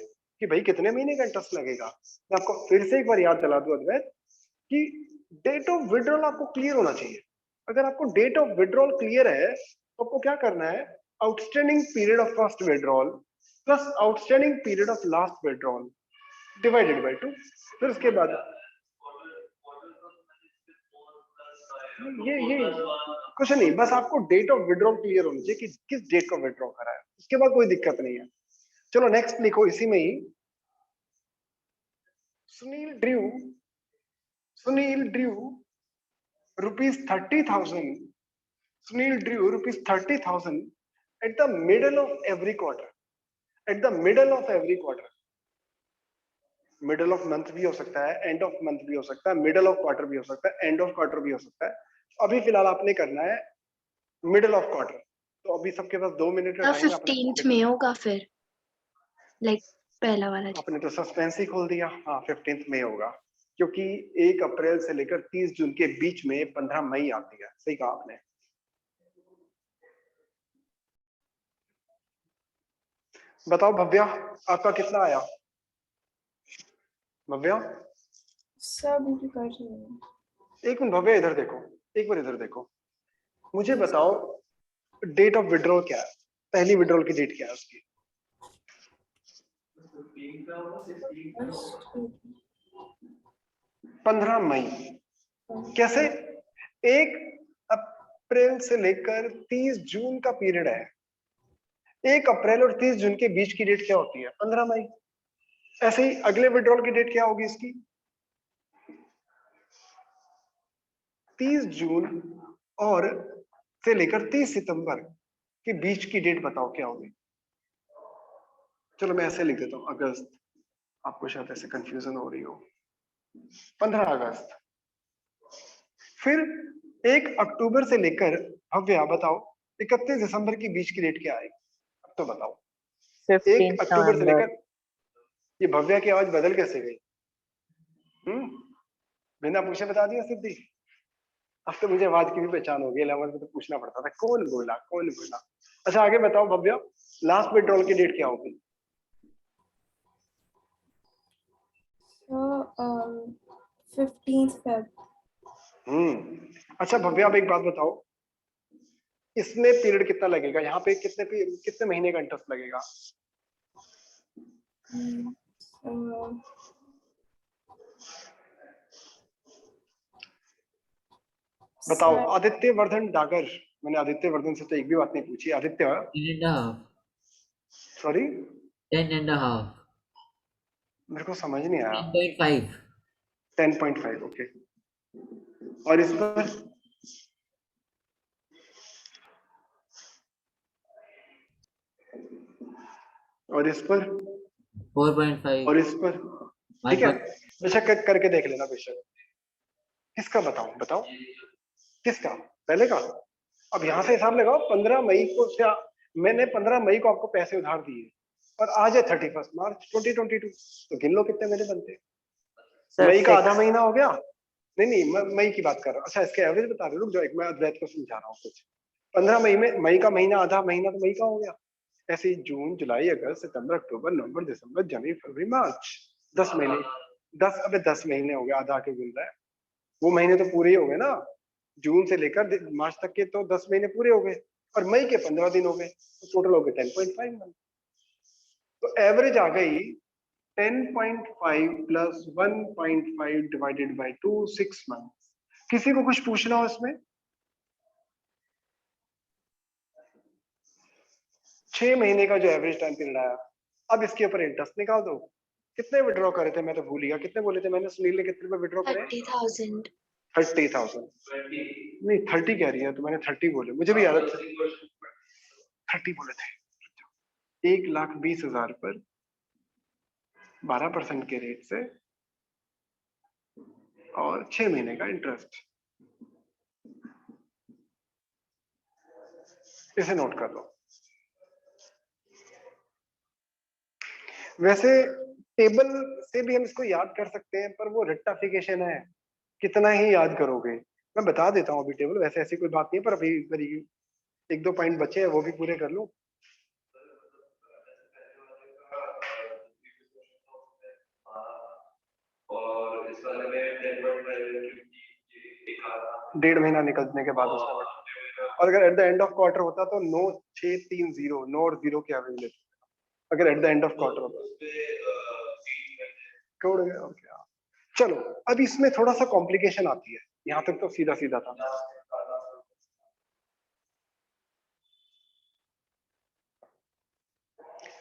कि भाई कितने महीने का इंटरेस्ट लगेगा। मैं आपको फिर से एक बार याद दिला दूं अद्वैत कि डेट ऑफ विड्रॉल आपको क्लियर होना चाहिए। अगर आपको डेट ऑफ विड्रॉल क्लियर है तो आपको क्या करना है, outstanding period of first withdrawal plus outstanding period of last withdrawal divided by 2। फिर उसके बाद ये कुछ नहीं, बस आपको डेट ऑफ विड्रॉल क्लियर होनी चाहिए कि किस डेट को विड्रॉ करा है, उसके बाद कोई दिक्कत नहीं है। चलो नेक्स्ट लिखो इसी में ही। Sunil drew ₹30,000, Sunil drew ₹30,000 at the middle of every quarter. At the middle of every quarter. Middle of month भी हो सकता है, एंड ऑफ मंथ भी हो सकता है, मिडल ऑफ क्वार्टर भी हो सकता है, एंड ऑफ क्वार्टर भी हो सकता है। अभी फिलहाल आपने करना है मिडल ऑफ क्वार्टर। तो अभी सबके पास 2 मिनट का टाइम है। 15th में होगा फिर, लाइक पहला वाला। आपने तो सस्पेंस ही खोल दिया। हाँ 15th में होगा, क्योंकि 1 अप्रैल से लेकर 30 जून के बीच में 15 मई आती है। सही कहा आपने। बताओ भव्या, आपका कितना आया? भव्या सब भी कर रही हूँ। एक मिनट भव्या, इधर देखो, एक बार इधर देखो। मुझे बताओ डेट ऑफ विड्रॉल क्या है? पहली विड्रॉल की डेट क्या है उसकी? 15 मई। कैसे? 1 अप्रैल अप्रैल से लेकर 30 जून का पीरियड है। 1 अप्रैल और 30 जून के बीच की डेट क्या होती है? 15 मई। ऐसे ही अगले विड्रॉल की डेट क्या होगी इसकी? 30 जून और से लेकर 30 सितंबर के बीच की डेट बताओ क्या होगी? चलो मैं ऐसे लिख देता हूं, अगस्त। आपको शायद ऐसे कंफ्यूजन हो रही हो। 15 अगस्त। फिर 1 अक्टूबर से लेकर भव्या बताओ 31 दिसंबर के बीच की डेट क्या आएगी? अब तो बताओ। 1 15th अक्टूबर से नवंबर। लेकर, ये भव्या की आवाज बदल कैसे गई? बिना पूछे बता दिया सिद्धि। अब तो मुझे आवाज की भी पहचान हो गई, 11 में तो पूछना पड़ता था कौन बोला कौन बोला। अच्छा आगे बताओ भव्या, लास्ट विड्रॉल की डेट क्या होगी? So 15th Feb. अच्छा भव्या, अब एक बात बताओ, इसमें पीरियड कितना लगेगा? यहाँ पे कितने महीने का इंटरेस्ट लगेगा? बताओ। Sir, आदित्य वर्धन डागर। मैंने आदित्य वर्धन से तो एक भी बात नहीं पूछी। आदित्य, 10.5. सॉरी 10.5. मेरे को समझ नहीं आया। 10.5. 10.5 ओके। और इस पर? और इस पर? 4.5. और इस पर? ठीक है, 1. बेशक करके देख लेना बेशक। किसका बताऊं? बताओ किसका, पहले का? अब यहाँ से हिसाब लगाओ। 15 मई को क्या, मैंने 15 मई को आपको पैसे उधार दिए और आज है 31 मार्च 2022, तो गिन लो कितने महीने बनते हैं। सर मई का आधा 6। महीना हो गया। नहीं नहीं, मई की बात कर रहा हूँ। अच्छा इसके एवरेज बता रहे, रुक जाओ एक, मैं अद्वैत को समझा रहा हूँ कुछ। 15 मई में, मई का महीना आधा महीना तो मई का हो गया। ऐसे ही जून जुलाई अगस्त सितंबर अक्टूबर नवंबर दिसंबर जनवरी फरवरी मार्च, 10 महीने। 10 महीने हो गए, आधा के गिन रहा है। वो महीने तो पूरे ही हो गए ना, जून से लेकर मार्च तक के तो 10 महीने पूरे हो गए, और मई के 15 दिन हो गए, तो टोटल हो गए 10.5 मंथ। तो एवरेज आ गई 10.5 प्लस 1.5 डिवाइडेड बाई 2, 6 मंथ। किसी को कुछ पूछना हो इसमें? 6 महीने का जो एवरेज टाइम पीरियड आया। अब इसके ऊपर इंटरेस्ट निकाल दो। कितने विड्रॉ करे थे? मैं तो भूल गया, कितने बोले थे मैंने? सुनील ने कितने में विड्रॉ करे? 30,000. 30,000। नहीं 30 कह रही है तो मैंने 30 बोले, मुझे भी याद है 30 बोले थे। 1,20,000 पर 12% के रेट से और 6 महीने का इंटरेस्ट। इसे नोट कर लो। वैसे टेबल से भी हम इसको याद कर सकते हैं, पर वो रेक्टाफिकेशन है, कितना ही याद करोगे। मैं बता देता हूँ अभी टेबल, वैसे ऐसी कोई बात नहीं है, पर अभी मेरी 1-2 पॉइंट बचे हैं, वो भी पूरे कर लूं। और इस वाले में 1.5 महीना निकलने के बाद उसका बढ़ा। और अगर eight the end of quarter होता तो 9,630, 9 और 0 के एवरेज लेते, अगर eight the end of quarter होता। छोड़ गया और क्या। चलो अब इसमें थोड़ा सा कॉम्प्लिकेशन आती है, यहाँ तक तो सीधा सीधा था।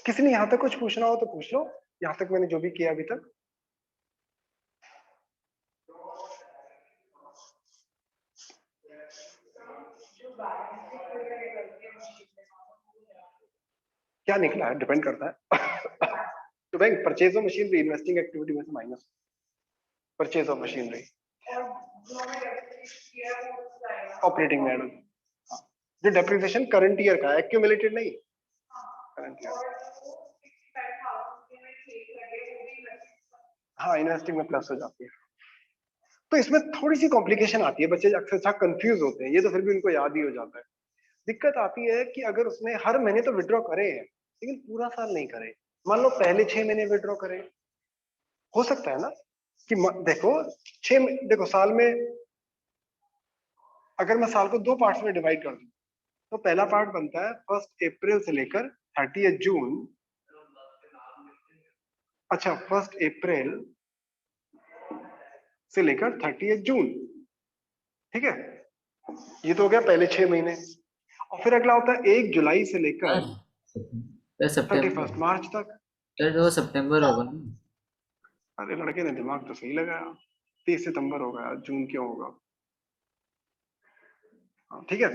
किसी ने यहाँ तक कुछ पूछना हो तो पूछ लो, यहाँ तक मैंने जो भी किया अभी तक। क्या निकला है डिपेंड करता है। तो bank purchase of machinery investing activity में से minus purchase of machinery, operating में ऐड। जो डेप्रिसिएशन करंट ईयर का है, एक्यूमुलेटेड नहीं, करंट ईयर। हाँ इन्वेस्टिंग में प्लस हो जाती है। तो इसमें थोड़ी सी कॉम्प्लिकेशन आती है, बच्चे अक्सर कंफ्यूज होते हैं, ये तो फिर भी उनको याद ही हो जाता है। दिक्कत आती है कि अगर उसने हर महीने तो विड्रॉ करे हैं लेकिन पूरा साल नहीं करे, मान लो पहले 6 महीने विड्रॉ करे, हो सकता है ना कि देखो देखो साल में, अगर मैं साल को 2 पार्ट्स में डिवाइड कर दूं तो पहला पार्ट बनता है 1 अप्रैल से लेकर 30 जून। अच्छा 1 अप्रैल से लेकर 30 जून, ठीक है। ये तो हो गया पहले 6 महीने। और फिर अगला होता है 1 जुलाई से लेकर सर 31 सितंबर। मार्च तक। सर वो सितंबर होगा ना। अरे लड़के ने दिमाग तो सही लगाया, 30 सितंबर होगा, जून क्यों होगा। हाँ, ठीक है।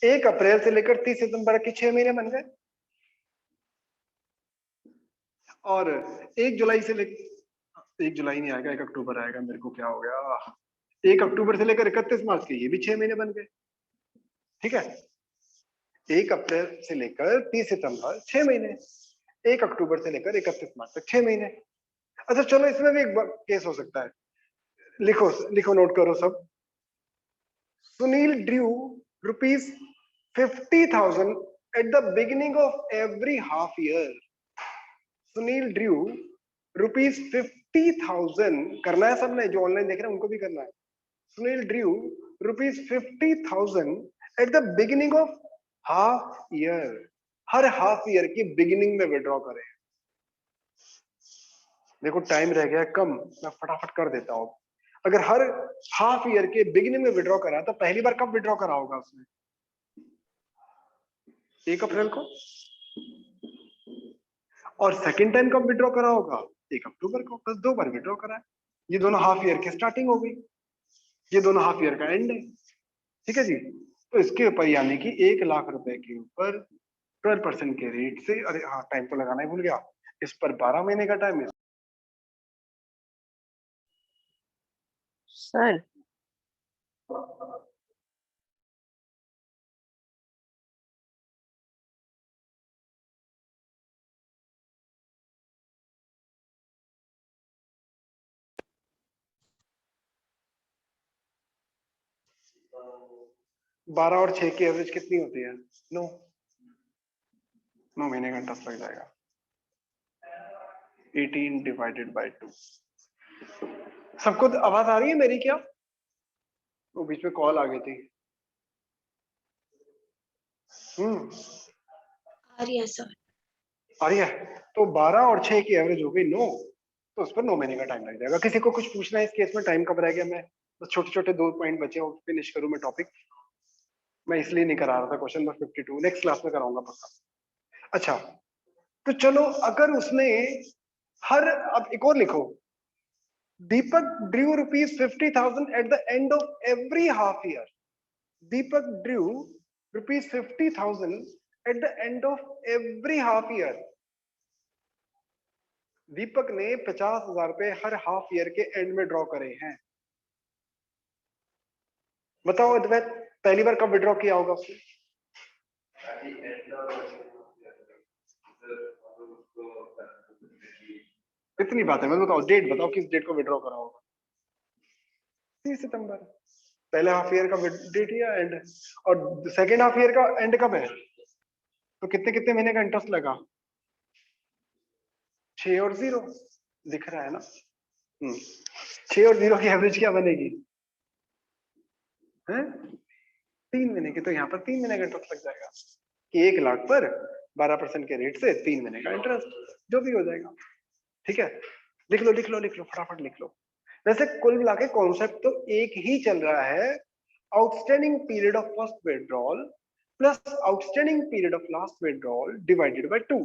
1 अप्रैल से लेकर 30 सितंबर के 6 महीने बन गए। और 1 जुलाई से लेकर 1 जुलाई नहीं आएगा, 1 अक्टूबर आएगा, मेरे को क्या हो गया। 1 अक्टूबर से लेकर 31 मार्च के ये भी 6 महीने बन गए। ठीक है, 1 अप्रैल से लेकर 30 सितंबर 6 महीने, 1 अक्टूबर से लेकर 31 मार्च तक 6 महीने। अच्छा चलो, इसमें भी एक केस हो सकता है। लिखो लिखो, नोट करो सब। Sunil Drew ₹50,000 at the beginning of every half year. Sunil Drew ₹50,000, करना है सबने, जो ऑनलाइन देख रहे हैं उनको भी करना है। Sunil Drew ₹50,000 at the beginning of half year, her half year की बिगिनिंग में विड्रॉ करें। देखो टाइम रह गया कम, मैं फटाफट कर देता हूँ। अगर हर हाफ ईयर के बिगिनिंग में विड्रॉ करा तो पहली बार कब विड्रॉ करा होगा उसने? 1 अप्रैल को। और सेकंड टाइम कब विड्रॉ करा होगा? 1 अक्टूबर को। बस 2 बार विड्रॉ करा है। ये दोनों हाफ ईयर की स्टार्टिंग हो गई, ये दोनों हाफ ईयर का एंड है। ठीक है जी। तो इसके ऊपर यानी कि 1,00,000 रुपए के ऊपर 12% के रेट से, अरे हाँ टाइम तो लगाना ही भूल गया, इस पर 12 महीने का टाइम है। सर 12 और 6 की एवरेज कितनी होती है? 9। 9 महीने का इंटरेस्ट लग जाएगा। 18 डिवाइडेड बाय 2। सबको आवाज आ रही है मेरी क्या? वो बीच में कॉल आ गई थी। आ रही है सर। आ रही है। तो 12 और 6 की एवरेज हो गई 9, तो उस पर 9 महीने का टाइम लग जाएगा। किसी को कुछ पूछना है इस केस में? टाइम कब रह गया? मैं बस छोटे छोटे 2 पॉइंट बचे हैं, फिनिश करूं मैं टॉपिक। मैं इसलिए नहीं करा रहा था क्वेश्चन नंबर 52, नेक्स्ट क्लास में कराऊंगा पक्का। अच्छा तो चलो, अगर उसने हर, अब एक और लिखो, Deepak drew ₹50,000 at the end of every half year. Deepak drew ₹50,000 at the end of every half year. Deepak ने 50,000 रुपए हर हाफ ईयर के एंड में ड्रॉ करे हैं। बताओ अद्वैत, पहली बार कब विड्रॉ किया होगा उसने? कितनी बात है, मैं बताओ डेट बताओ, किस डेट को विड्रॉ करा होगा? 30 सितंबर। पहले हाफ ईयर का डेट या एंड, और सेकेंड हाफ ईयर का एंड कब है? तो कितने कितने महीने का इंटरेस्ट लगा? 6 और 0 दिख रहा है ना। 6 और 0 की एवरेज क्या बनेगी? है 3 महीने की। तो यहाँ पर 3 महीने का इंटरेस्ट लग जाएगा कि 1,00,000 पर 12% के रेट से 3 महीने का इंटरेस्ट, जो भी हो जाएगा। ठीक है, लिख लो लिख लो लिख लो, फटाफट लिख लो। वैसे कुल मिला के कॉन्सेप्ट तो एक ही चल रहा है, outstanding period of first withdrawal plus outstanding period of last withdrawal divided by 2।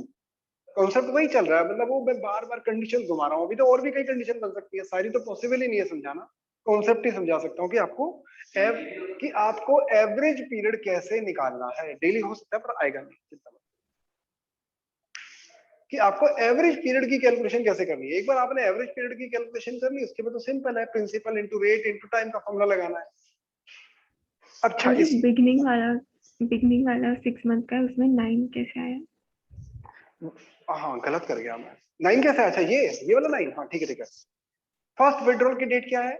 Concept वही चल रहा है, मतलब वो मैं बार बार कंडीशन घुमा रहा हूँ। अभी तो और भी कई कंडीशन बन सकती है, सारी तो पॉसिबल ही नहीं है समझाना। कॉन्सेप्ट ही समझा सकता हूँ कि आपको एवरेज पीरियड कैसे निकालना है। डेली हो सकता है पर आएगा नहीं, चिंता मत, कि आपको एवरेज पीरियड की कैलकुलेशन कैसे करनी है। एक बार आपने एवरेज पीरियड की कैलकुलेशन कर ली, उसके बाद तो सिंपल है, principal into rate into time का फॉर्मूला लगाना है। अच्छा जो बिगनिंग वाला 6 मंथ का है, उसमें 9 कैसे आया? हाँ गलत कर गया मैं। 9 कैसे? अच्छा ये वाला 9, हाँ ठीक है ठीक है। फर्स्ट विड्रॉल की डेट क्या है?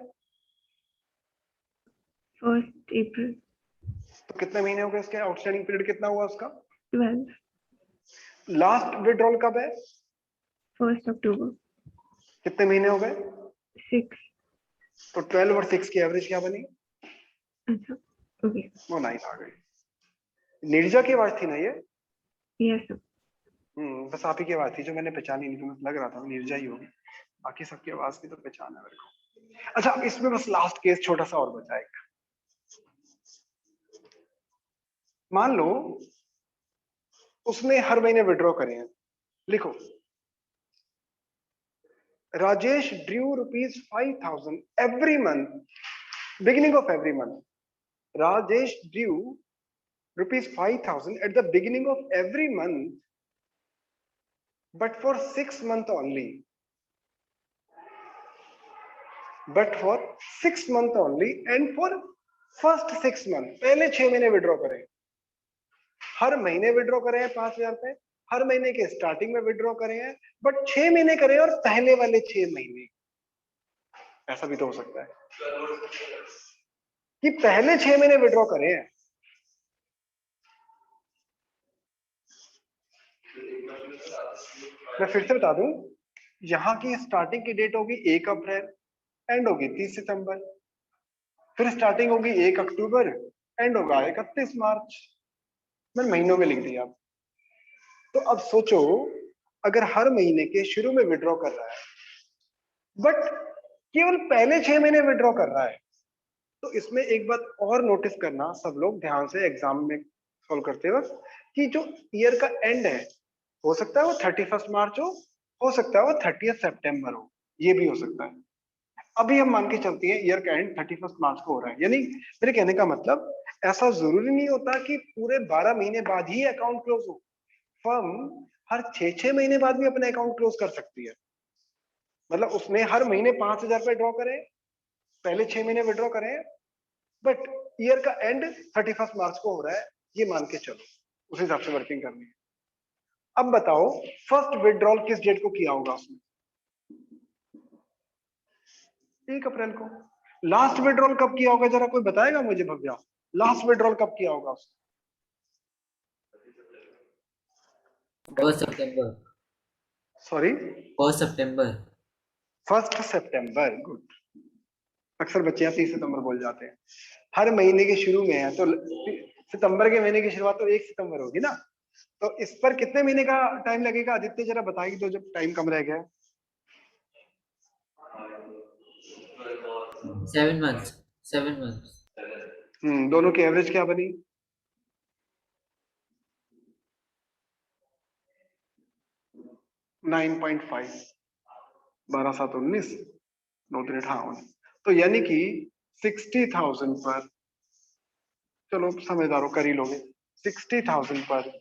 1 अप्रैल। तो कितने महीने हो गए उसके? आउटस्टैंडिंग पीरियड कितना हुआ उसका? 12। लास्ट विड्रॉल कब है? 1 अक्टूबर। कितने महीने हो गए? 6। तो 12 और 6 की एवरेज क्या बनी? अच्छा ओके। वो 9 आ गई। नीरजा की आवाज थी ना ये? Yes sir. बस आप ही की आवाज थी जो मैंने पहचानी नहीं, तो मुझे लग रहा था नीरजा ही होगी, बाकी सबकी आवाज की तो पहचान है मेरे को। अच्छा इसमें बस लास्ट केस छोटा सा और बचा एक। मान लो उसने हर महीने विड्रॉ करे हैं, लिखो Rajesh Drew ₹5,000 every month, beginning of every month. Rajesh drew ₹5,000 at the beginning of every month, but for 6 months only. But for 6 months only, and for first 6 months, पहले 6 महीने विड्रॉ करें, हर महीने विड्रॉ करें 5,000 रुपए, हर महीने के स्टार्टिंग में विड्रॉ करें हैं, बट 6 महीने करें और पहले वाले 6 महीने, ऐसा भी तो हो सकता है कि पहले 6 महीने विड्रॉ करें हैं। मैं फिर से बता दूं, यहाँ की स्टार्टिंग की डेट होगी 1 अप्रैल, एंड होगी 30 सितंबर, फिर स्टार्टिंग होगी 1 अक्टूबर, एंड होगा 31 मार्च। मैंने महीनों में लिख दिया। तो अब सोचो, अगर हर महीने के शुरू में विड्रॉ कर रहा है, बट केवल पहले 6 महीने विड्रॉ कर रहा है, तो इसमें एक बात और नोटिस करना सब लोग ध्यान से एग्जाम में सॉल्व करते वक्त, कि जो ईयर का एंड है, हो सकता है वो 31 मार्च हो सकता है वो 30 सितंबर हो, ये भी हो सकता है। अभी हम मान के चलते हैं ईयर का एंड 31 मार्च को हो रहा है, यानी मेरे कहने का मतलब ऐसा जरूरी नहीं होता कि पूरे 12 महीने बाद ही अकाउंट क्लोज हो। फर्म हर 6 महीने बाद भी अपने अकाउंट क्लोज कर सकती है। मतलब उसने हर महीने 5,000 रुपए ड्रॉ करे, पहले 6 महीने विड्रॉ करें, बट ईयर का एंड 31 मार्च को हो रहा है, ये मान के चलो, उस हिसाब से वर्किंग करनी है। अब बताओ फर्स्ट विड्रॉल किस डेट को किया होगा उसने? 1 अप्रैल को। लास्ट विड्रॉल कब किया होगा, जरा कोई बताएगा मुझे भव्या? लास्ट विड्रॉल कब किया होगा उसने? 1 सितंबर। सॉरी, 1 सितंबर। 1 सितंबर। गुड। अक्सर बच्चे 30 सितंबर बोल जाते हैं। हर महीने के शुरू में है, तो सितंबर के महीने की शुरुआत तो 1 सितंबर होगी ना। तो इस पर कितने महीने का टाइम लगेगा आदित्य, जरा बताइए तो, जब टाइम कम रह गया। 7 months। 7 months। दोनों की एवरेज क्या बनी? 9.5। 12 7 19, 9 3 हाँ। तो यानी कि 60,000 पर, चलो समझदारों कर ही लोगे, 60,000 पर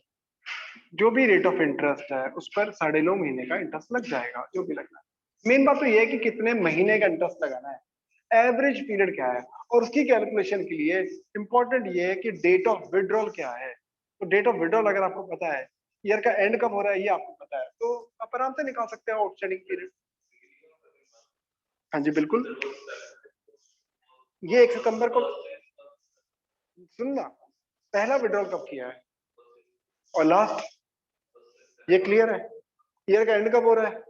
जो भी रेट ऑफ इंटरेस्ट है उस पर 9.5 महीने का इंटरेस्ट लग जाएगा, जो भी लगना है। मेन बात तो ये है कि कितने महीने का इंटरेस्ट लगाना है, एवरेज पीरियड क्या है, और उसकी कैलकुलेशन के लिए इंपॉर्टेंट ये है कि डेट ऑफ विड्रॉल क्या है। तो डेट ऑफ विड्रॉल अगर आपको पता है, ईयर का एंड कब हो रहा है ये आपको पता है, तो आप आराम से निकाल सकते हो आउटस्टैंडिंग पीरियड। हाँ जी बिल्कुल। ये 1 सितंबर को, सुनना, पहला विड्रॉल कब किया है और लास्ट, ये क्लियर है? ईयर का एंड कब हो रहा है?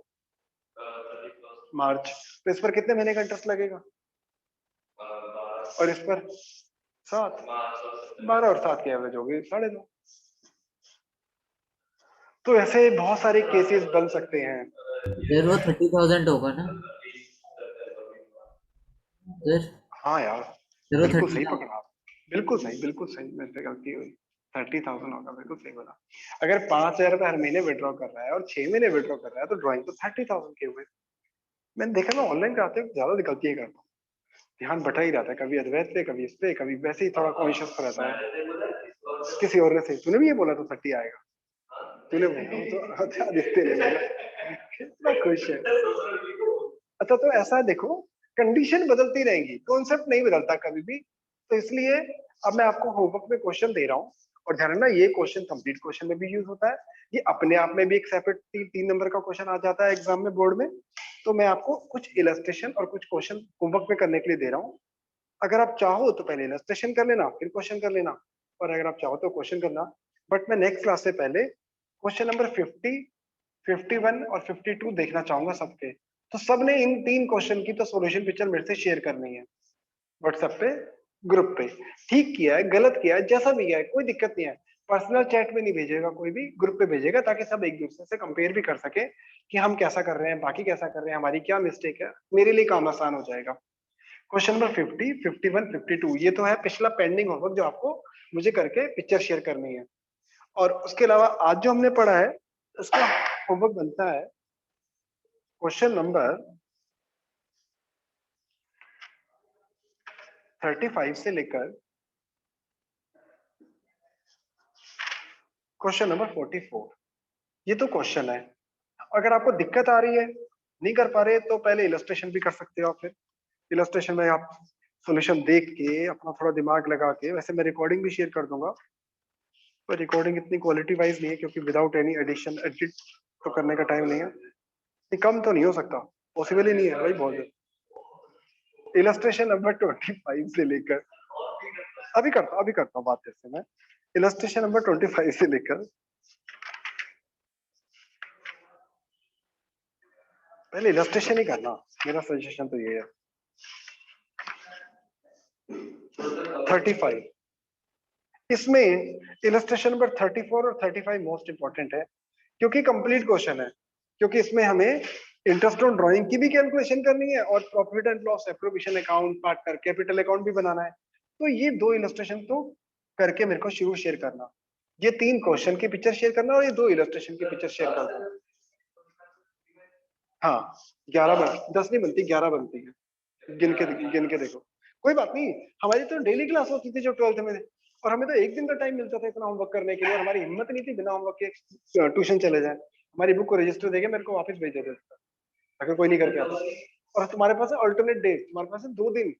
मार्च। तो इस पर कितने महीने का इंटरेस्ट लगेगा? और इस पर 7। 12 और 7 की एवरेज होगी 2.5। तो ऐसे बहुत सारे केसेस बन सकते हैं। सर वो 30,000 होगा ना सर? हाँ यार, सर वो बिल्कुल सही 30,000। पकड़ा आप, बिल्कुल सही, मेरे से गलती हुई। 30,000 होगा, बिल्कुल सही बोला। अगर 5,000 रुपए हर महीने विड्रॉ कर रहा है और 6 महीने विड्रॉ कर रहा है, तो ड्रॉइंग तो 30,000 के हुए। मैंने देखा, मैं ऑनलाइन कराते हुए ज्यादा गलतियां करता हूँ, ध्यान बटा ही रहता है, कभी अद्वैत पे, कभी इस पे, कभी वैसे ही थोड़ा कॉन्शियस रहता है। किसी और ने से तूने भी ये बोला तो 30 आएगा, तूने बोला तो आदित्य ने बोला, कितना खुश है। अच्छा, तो ऐसा देखो, कंडीशन बदलती रहेंगी, कॉन्सेप्ट नहीं बदलता कभी भी। तो इसलिए अब मैं आपको होमवर्क में क्वेश्चन दे रहा हूँ, और ध्यान रखना ये क्वेश्चन कंप्लीट क्वेश्चन में भी यूज होता है, ये अपने आप में भी एक सेपरेट 3 नंबर का क्वेश्चन आ जाता है एग्जाम में, बोर्ड में। तो मैं आपको कुछ इलस्ट्रेशन और कुछ क्वेश्चन होमवर्क में करने के लिए दे रहा हूँ। अगर आप चाहो तो पहले इलस्ट्रेशन कर लेना, फिर क्वेश्चन कर लेना, और अगर आप चाहो तो क्वेश्चन करना। बट मैं नेक्स्ट क्लास से पहले क्वेश्चन नंबर 50, 51 और 52 देखना चाहूंगा सबके। तो सबने इन 3 क्वेश्चन की तो सॉल्यूशन पिक्चर मेरे से शेयर करनी है व्हाट्सएप पे, ग्रुप पे। ठीक किया है, गलत किया है, जैसा भी किया है, कोई दिक्कत नहीं है। पर्सनल चैट में नहीं भेजेगा कोई भी, ग्रुप पे भेजेगा, ताकि सब एक दूसरे से कंपेयर भी कर सके कि हम कैसा कर रहे हैं, बाकी कैसा कर रहे हैं, हमारी क्या मिस्टेक है। मेरे लिए काम आसान हो जाएगा। क्वेश्चन नंबर 50, 51, 52 ये तो है पिछला पेंडिंग होमवर्क जो आपको मुझे करके पिक्चर शेयर करनी है। और उसके अलावा आज जो हमने पढ़ा है उसका होमवर्क बनता है क्वेश्चन नंबर 35 से लेकर क्वेश्चन नंबर 44। ये तो क्वेश्चन है। अगर आपको दिक्कत आ रही है, नहीं कर पा रहे, तो पहले इलस्ट्रेशन भी कर सकते हो आप। फिर इलस्ट्रेशन में आप सॉल्यूशन देख के अपना थोड़ा दिमाग लगा के, वैसे मैं रिकॉर्डिंग भी शेयर कर दूंगा, पर रिकॉर्डिंग इतनी क्वालिटी वाइज नहीं है क्योंकि विदाउट एनी एडिशन एडिट तो करने का टाइम नहीं है। ये कम तो नहीं हो सकता, पॉसिबल ही नहीं है भाई, बहुत। इलस्ट्रेशन नंबर 25 से लेकर अभी करता हूँ बात करते मैं। इलस्ट्रेशन नंबर 25 से लेकर पहले इलस्ट्रेशन ही करना, मेरा सजेशन तो ये है। 35 इसमें इलस्ट्रेशन नंबर 34 और 35 मोस्ट इंपॉर्टेंट है क्योंकि कंप्लीट क्वेश्चन है, क्योंकि इसमें हमें इंटरेस्ट ऑन ड्राइंग की भी कैलकुलेशन करनी है और profit and loss appropriation account, partner capital account भी बनाना है। तो ये दो इलस्ट्रेशन तो करके मेरे को शुरू शेयर करना, ये 3 क्वेश्चन की पिक्चर शेयर करना और ये 2 इलस्ट्रेशन की पिक्चर शेयर करना। हाँ 10 नहीं बनती, 11 बनती है। गिन के देखो, कोई बात नहीं। हमारी तो डेली क्लास होती थी जो 12th में, और हमें तो एक दिन का टाइम मिलता था इतना होमवर्क करने के लिए, और हमारी हिम्मत नहीं थी बिना होमवर्क के ट्यूशन चले जाए। हमारी बुक को रजिस्टर देके मेरे को वापस भेज देते थे अगर कोई नहीं करके आता। और तुम्हारे पास है अल्टरनेट डे, तुम्हारे पास है 2 दिन।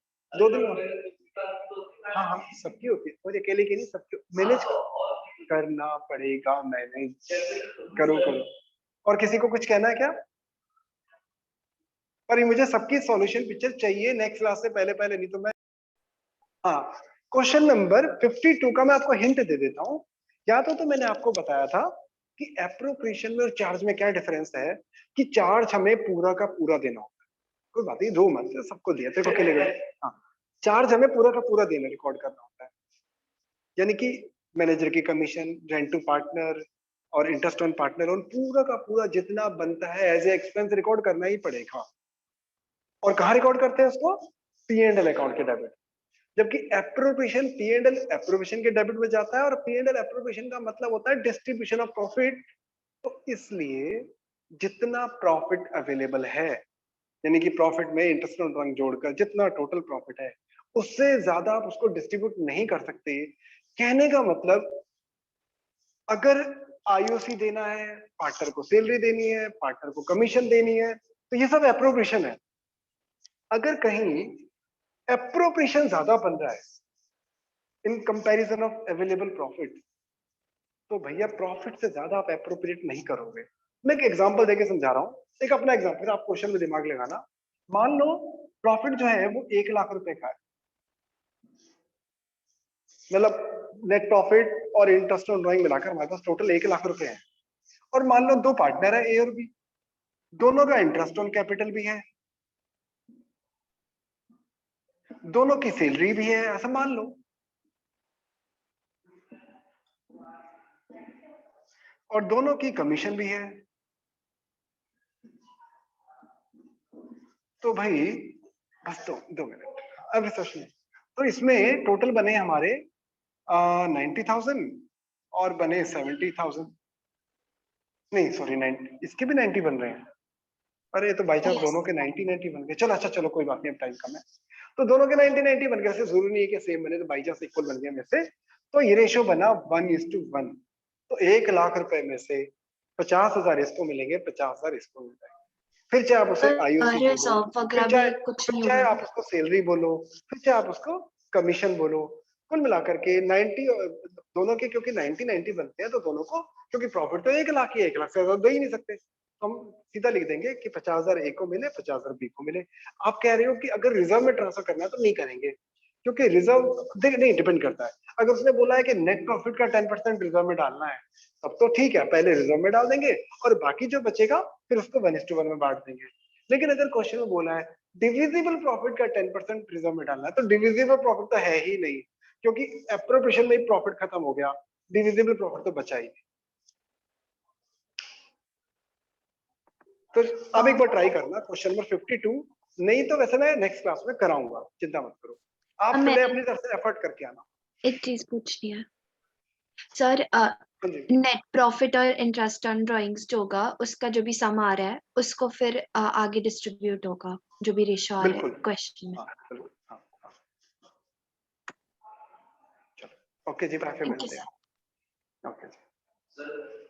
हाँ हाँ सबकी होती है, मुझे अकेले की नहीं, सबकी मैनेज करना पड़ेगा, मैनेज करो। और किसी को कुछ कहना है क्या? पर मुझे सबकी सॉल्यूशन पिक्चर चाहिए नेक्स्ट क्लास से पहले, नहीं तो मैं। हाँ क्वेश्चन नंबर 52 का मैं आपको हिंट दे देता हूँ। या तो मैंने आपको बताया था कि एप्रोप्रिएशन में और चार्ज में क्या डिफरेंस है, कि चार्ज हमें पूरा का पूरा देना होता है। कोई बात नहीं, रो मत, सबको दिया तेरे को अकेले को। हाँ चार्ज हमें पूरा का पूरा देना, रिकॉर्ड करना होता है। यानी कि मैनेजर की कमीशन, रेंट टू पार्टनर और इंटरेस्ट ऑन पार्टनर लोन, पूरा का पूरा जितना बनता है एज ए एक्सपेंस रिकॉर्ड करना ही पड़ेगा। और कहाँ रिकॉर्ड करते हैं उसको? पी एंड एल अकाउंट के डेबिट। जबकि appropriation P and L appropriation के डेबिट में जाता है, और पी एंड एल एप्रोप्रिएशन का मतलब होता है डिस्ट्रीब्यूशन ऑफ प्रॉफिट। तो इसलिए जितना प्रॉफिट अवेलेबल है, यानी कि प्रॉफिट में इंटरेस्ट ऑन ड्राइंग जोड़कर जितना टोटल प्रॉफिट है, उससे ज्यादा आप उसको डिस्ट्रीब्यूट नहीं कर सकते। कहने का मतलब, अगर आईओसी देना है, पार्टनर को सैलरी देनी है, पार्टनर को कमीशन देनी है, तो ये सब एप्रोप्रिएशन है। अगर कहीं एप्रोप्रिएशन ज्यादा बन रहा है in comparison of available profit, तो भैया प्रॉफिट से ज्यादा आप एप्रोप्रिएट नहीं करोगे। मैं एक एग्जांपल देके समझा रहा हूँ, एक अपना एग्जांपल, आप क्वेश्चन में दिमाग लगाना। मान लो प्रॉफिट जो है वो 1 लाख रुपए का है, मतलब नेट प्रॉफिट और इंटरेस्ट ऑन ड्राइंग मिलाकर हमारे पास टोटल 1 लाख रुपए है। और मान लो 2 पार्टनर है, ए और बी, दोनों का इंटरेस्ट ऑन कैपिटल भी है, दोनों की सैलरी भी है, ऐसा मान लो। और दोनों की कमीशन भी है। तो भाई बस 2 मिनट, अब रिसर्च में तो इसमें टोटल बने हमारे 90,000 और बने 70,000। नहीं सॉरी 90, इसके भी 90 बन रहे हैं। अरे तो बाई चांस दोनों के 90 बन गए। चलो अच्छा, चलो कोई बात नहीं, अब टाइम कम है। तो दोनों के 90 बन गए, ऐसे जरूरी नहीं है कि सेम बने, तो बाई चांस इक्वल बन गए में से। तो ये रेशियो बना 1:1। तो 1 लाख रुपए में से 50,000 इसको मिलेंगे, 50,000 इसको मिल जाएंगे। फिर चाहे आप उसे आईओसी बोलो, रिजर्व फिर वगैरह चाहे भी कुछ फिर नहीं चाहे होगा। आप उसको सैलरी बोलो, फिर चाहे आप उसको कमीशन बोलो, कुल मिलाकर के 90 दोनों के, क्योंकि 90 बनते हैं, तो दोनों को, क्योंकि प्रॉफिट तो 1 लाख ही, 1 लाख से ज्यादा दे ही नहीं सकते, तो हम सीधा लिख देंगे कि 50,000 ए को मिले, 50,000 बी को मिले। आप कह रहे हो कि अगर रिजर्व में ट्रांसफर करना है तो नहीं करेंगे, क्योंकि रिजर्व नहीं डिपेंड करता है। अगर उसने बोला है कि नेट प्रॉफिट का 10% रिजर्व में डालना है, तब तो ठीक है, पहले रिजर्व में डाल देंगे और बाकी जो बचेगा फिर उसको 1:1 में बांट देंगे। लेकिन अगर क्वेश्चन में बोला है डिविजिबल प्रॉफिट का 10% रिजर्व में डालना है, तो डिविजिबल प्रॉफिट तो है ही नहीं, क्योंकि एप्रोप्रिएशन में ही प्रॉफिट खत्म हो गया, डिविजिबल प्रॉफिट तो बचा ही नहीं। तो अब एक बार ट्राई करना क्वेश्चन नंबर 52, नहीं तो वैसे मैं नेक्स्ट क्लास में कराऊंगा, चिंता मत करो। आप अब पहले मैंने अपनी तरफ से एफर्ट करके आना। एक चीज पूछनी है सर। हाँ जी नेट प्रॉफिट और इंटरेस्ट ऑन ड्राइंग्स जो होगा उसका जो भी सम आ रहा है उसको फिर आगे डिस्ट्रीब्यूट होगा जो भी रेशो आ रहा है बिल्कुल क्वेश्चन में। हाँ बिल्कुल हाँ हाँ चलो ओके जी बाय फिर थैंक यू मिलते सर। हैं ओके जी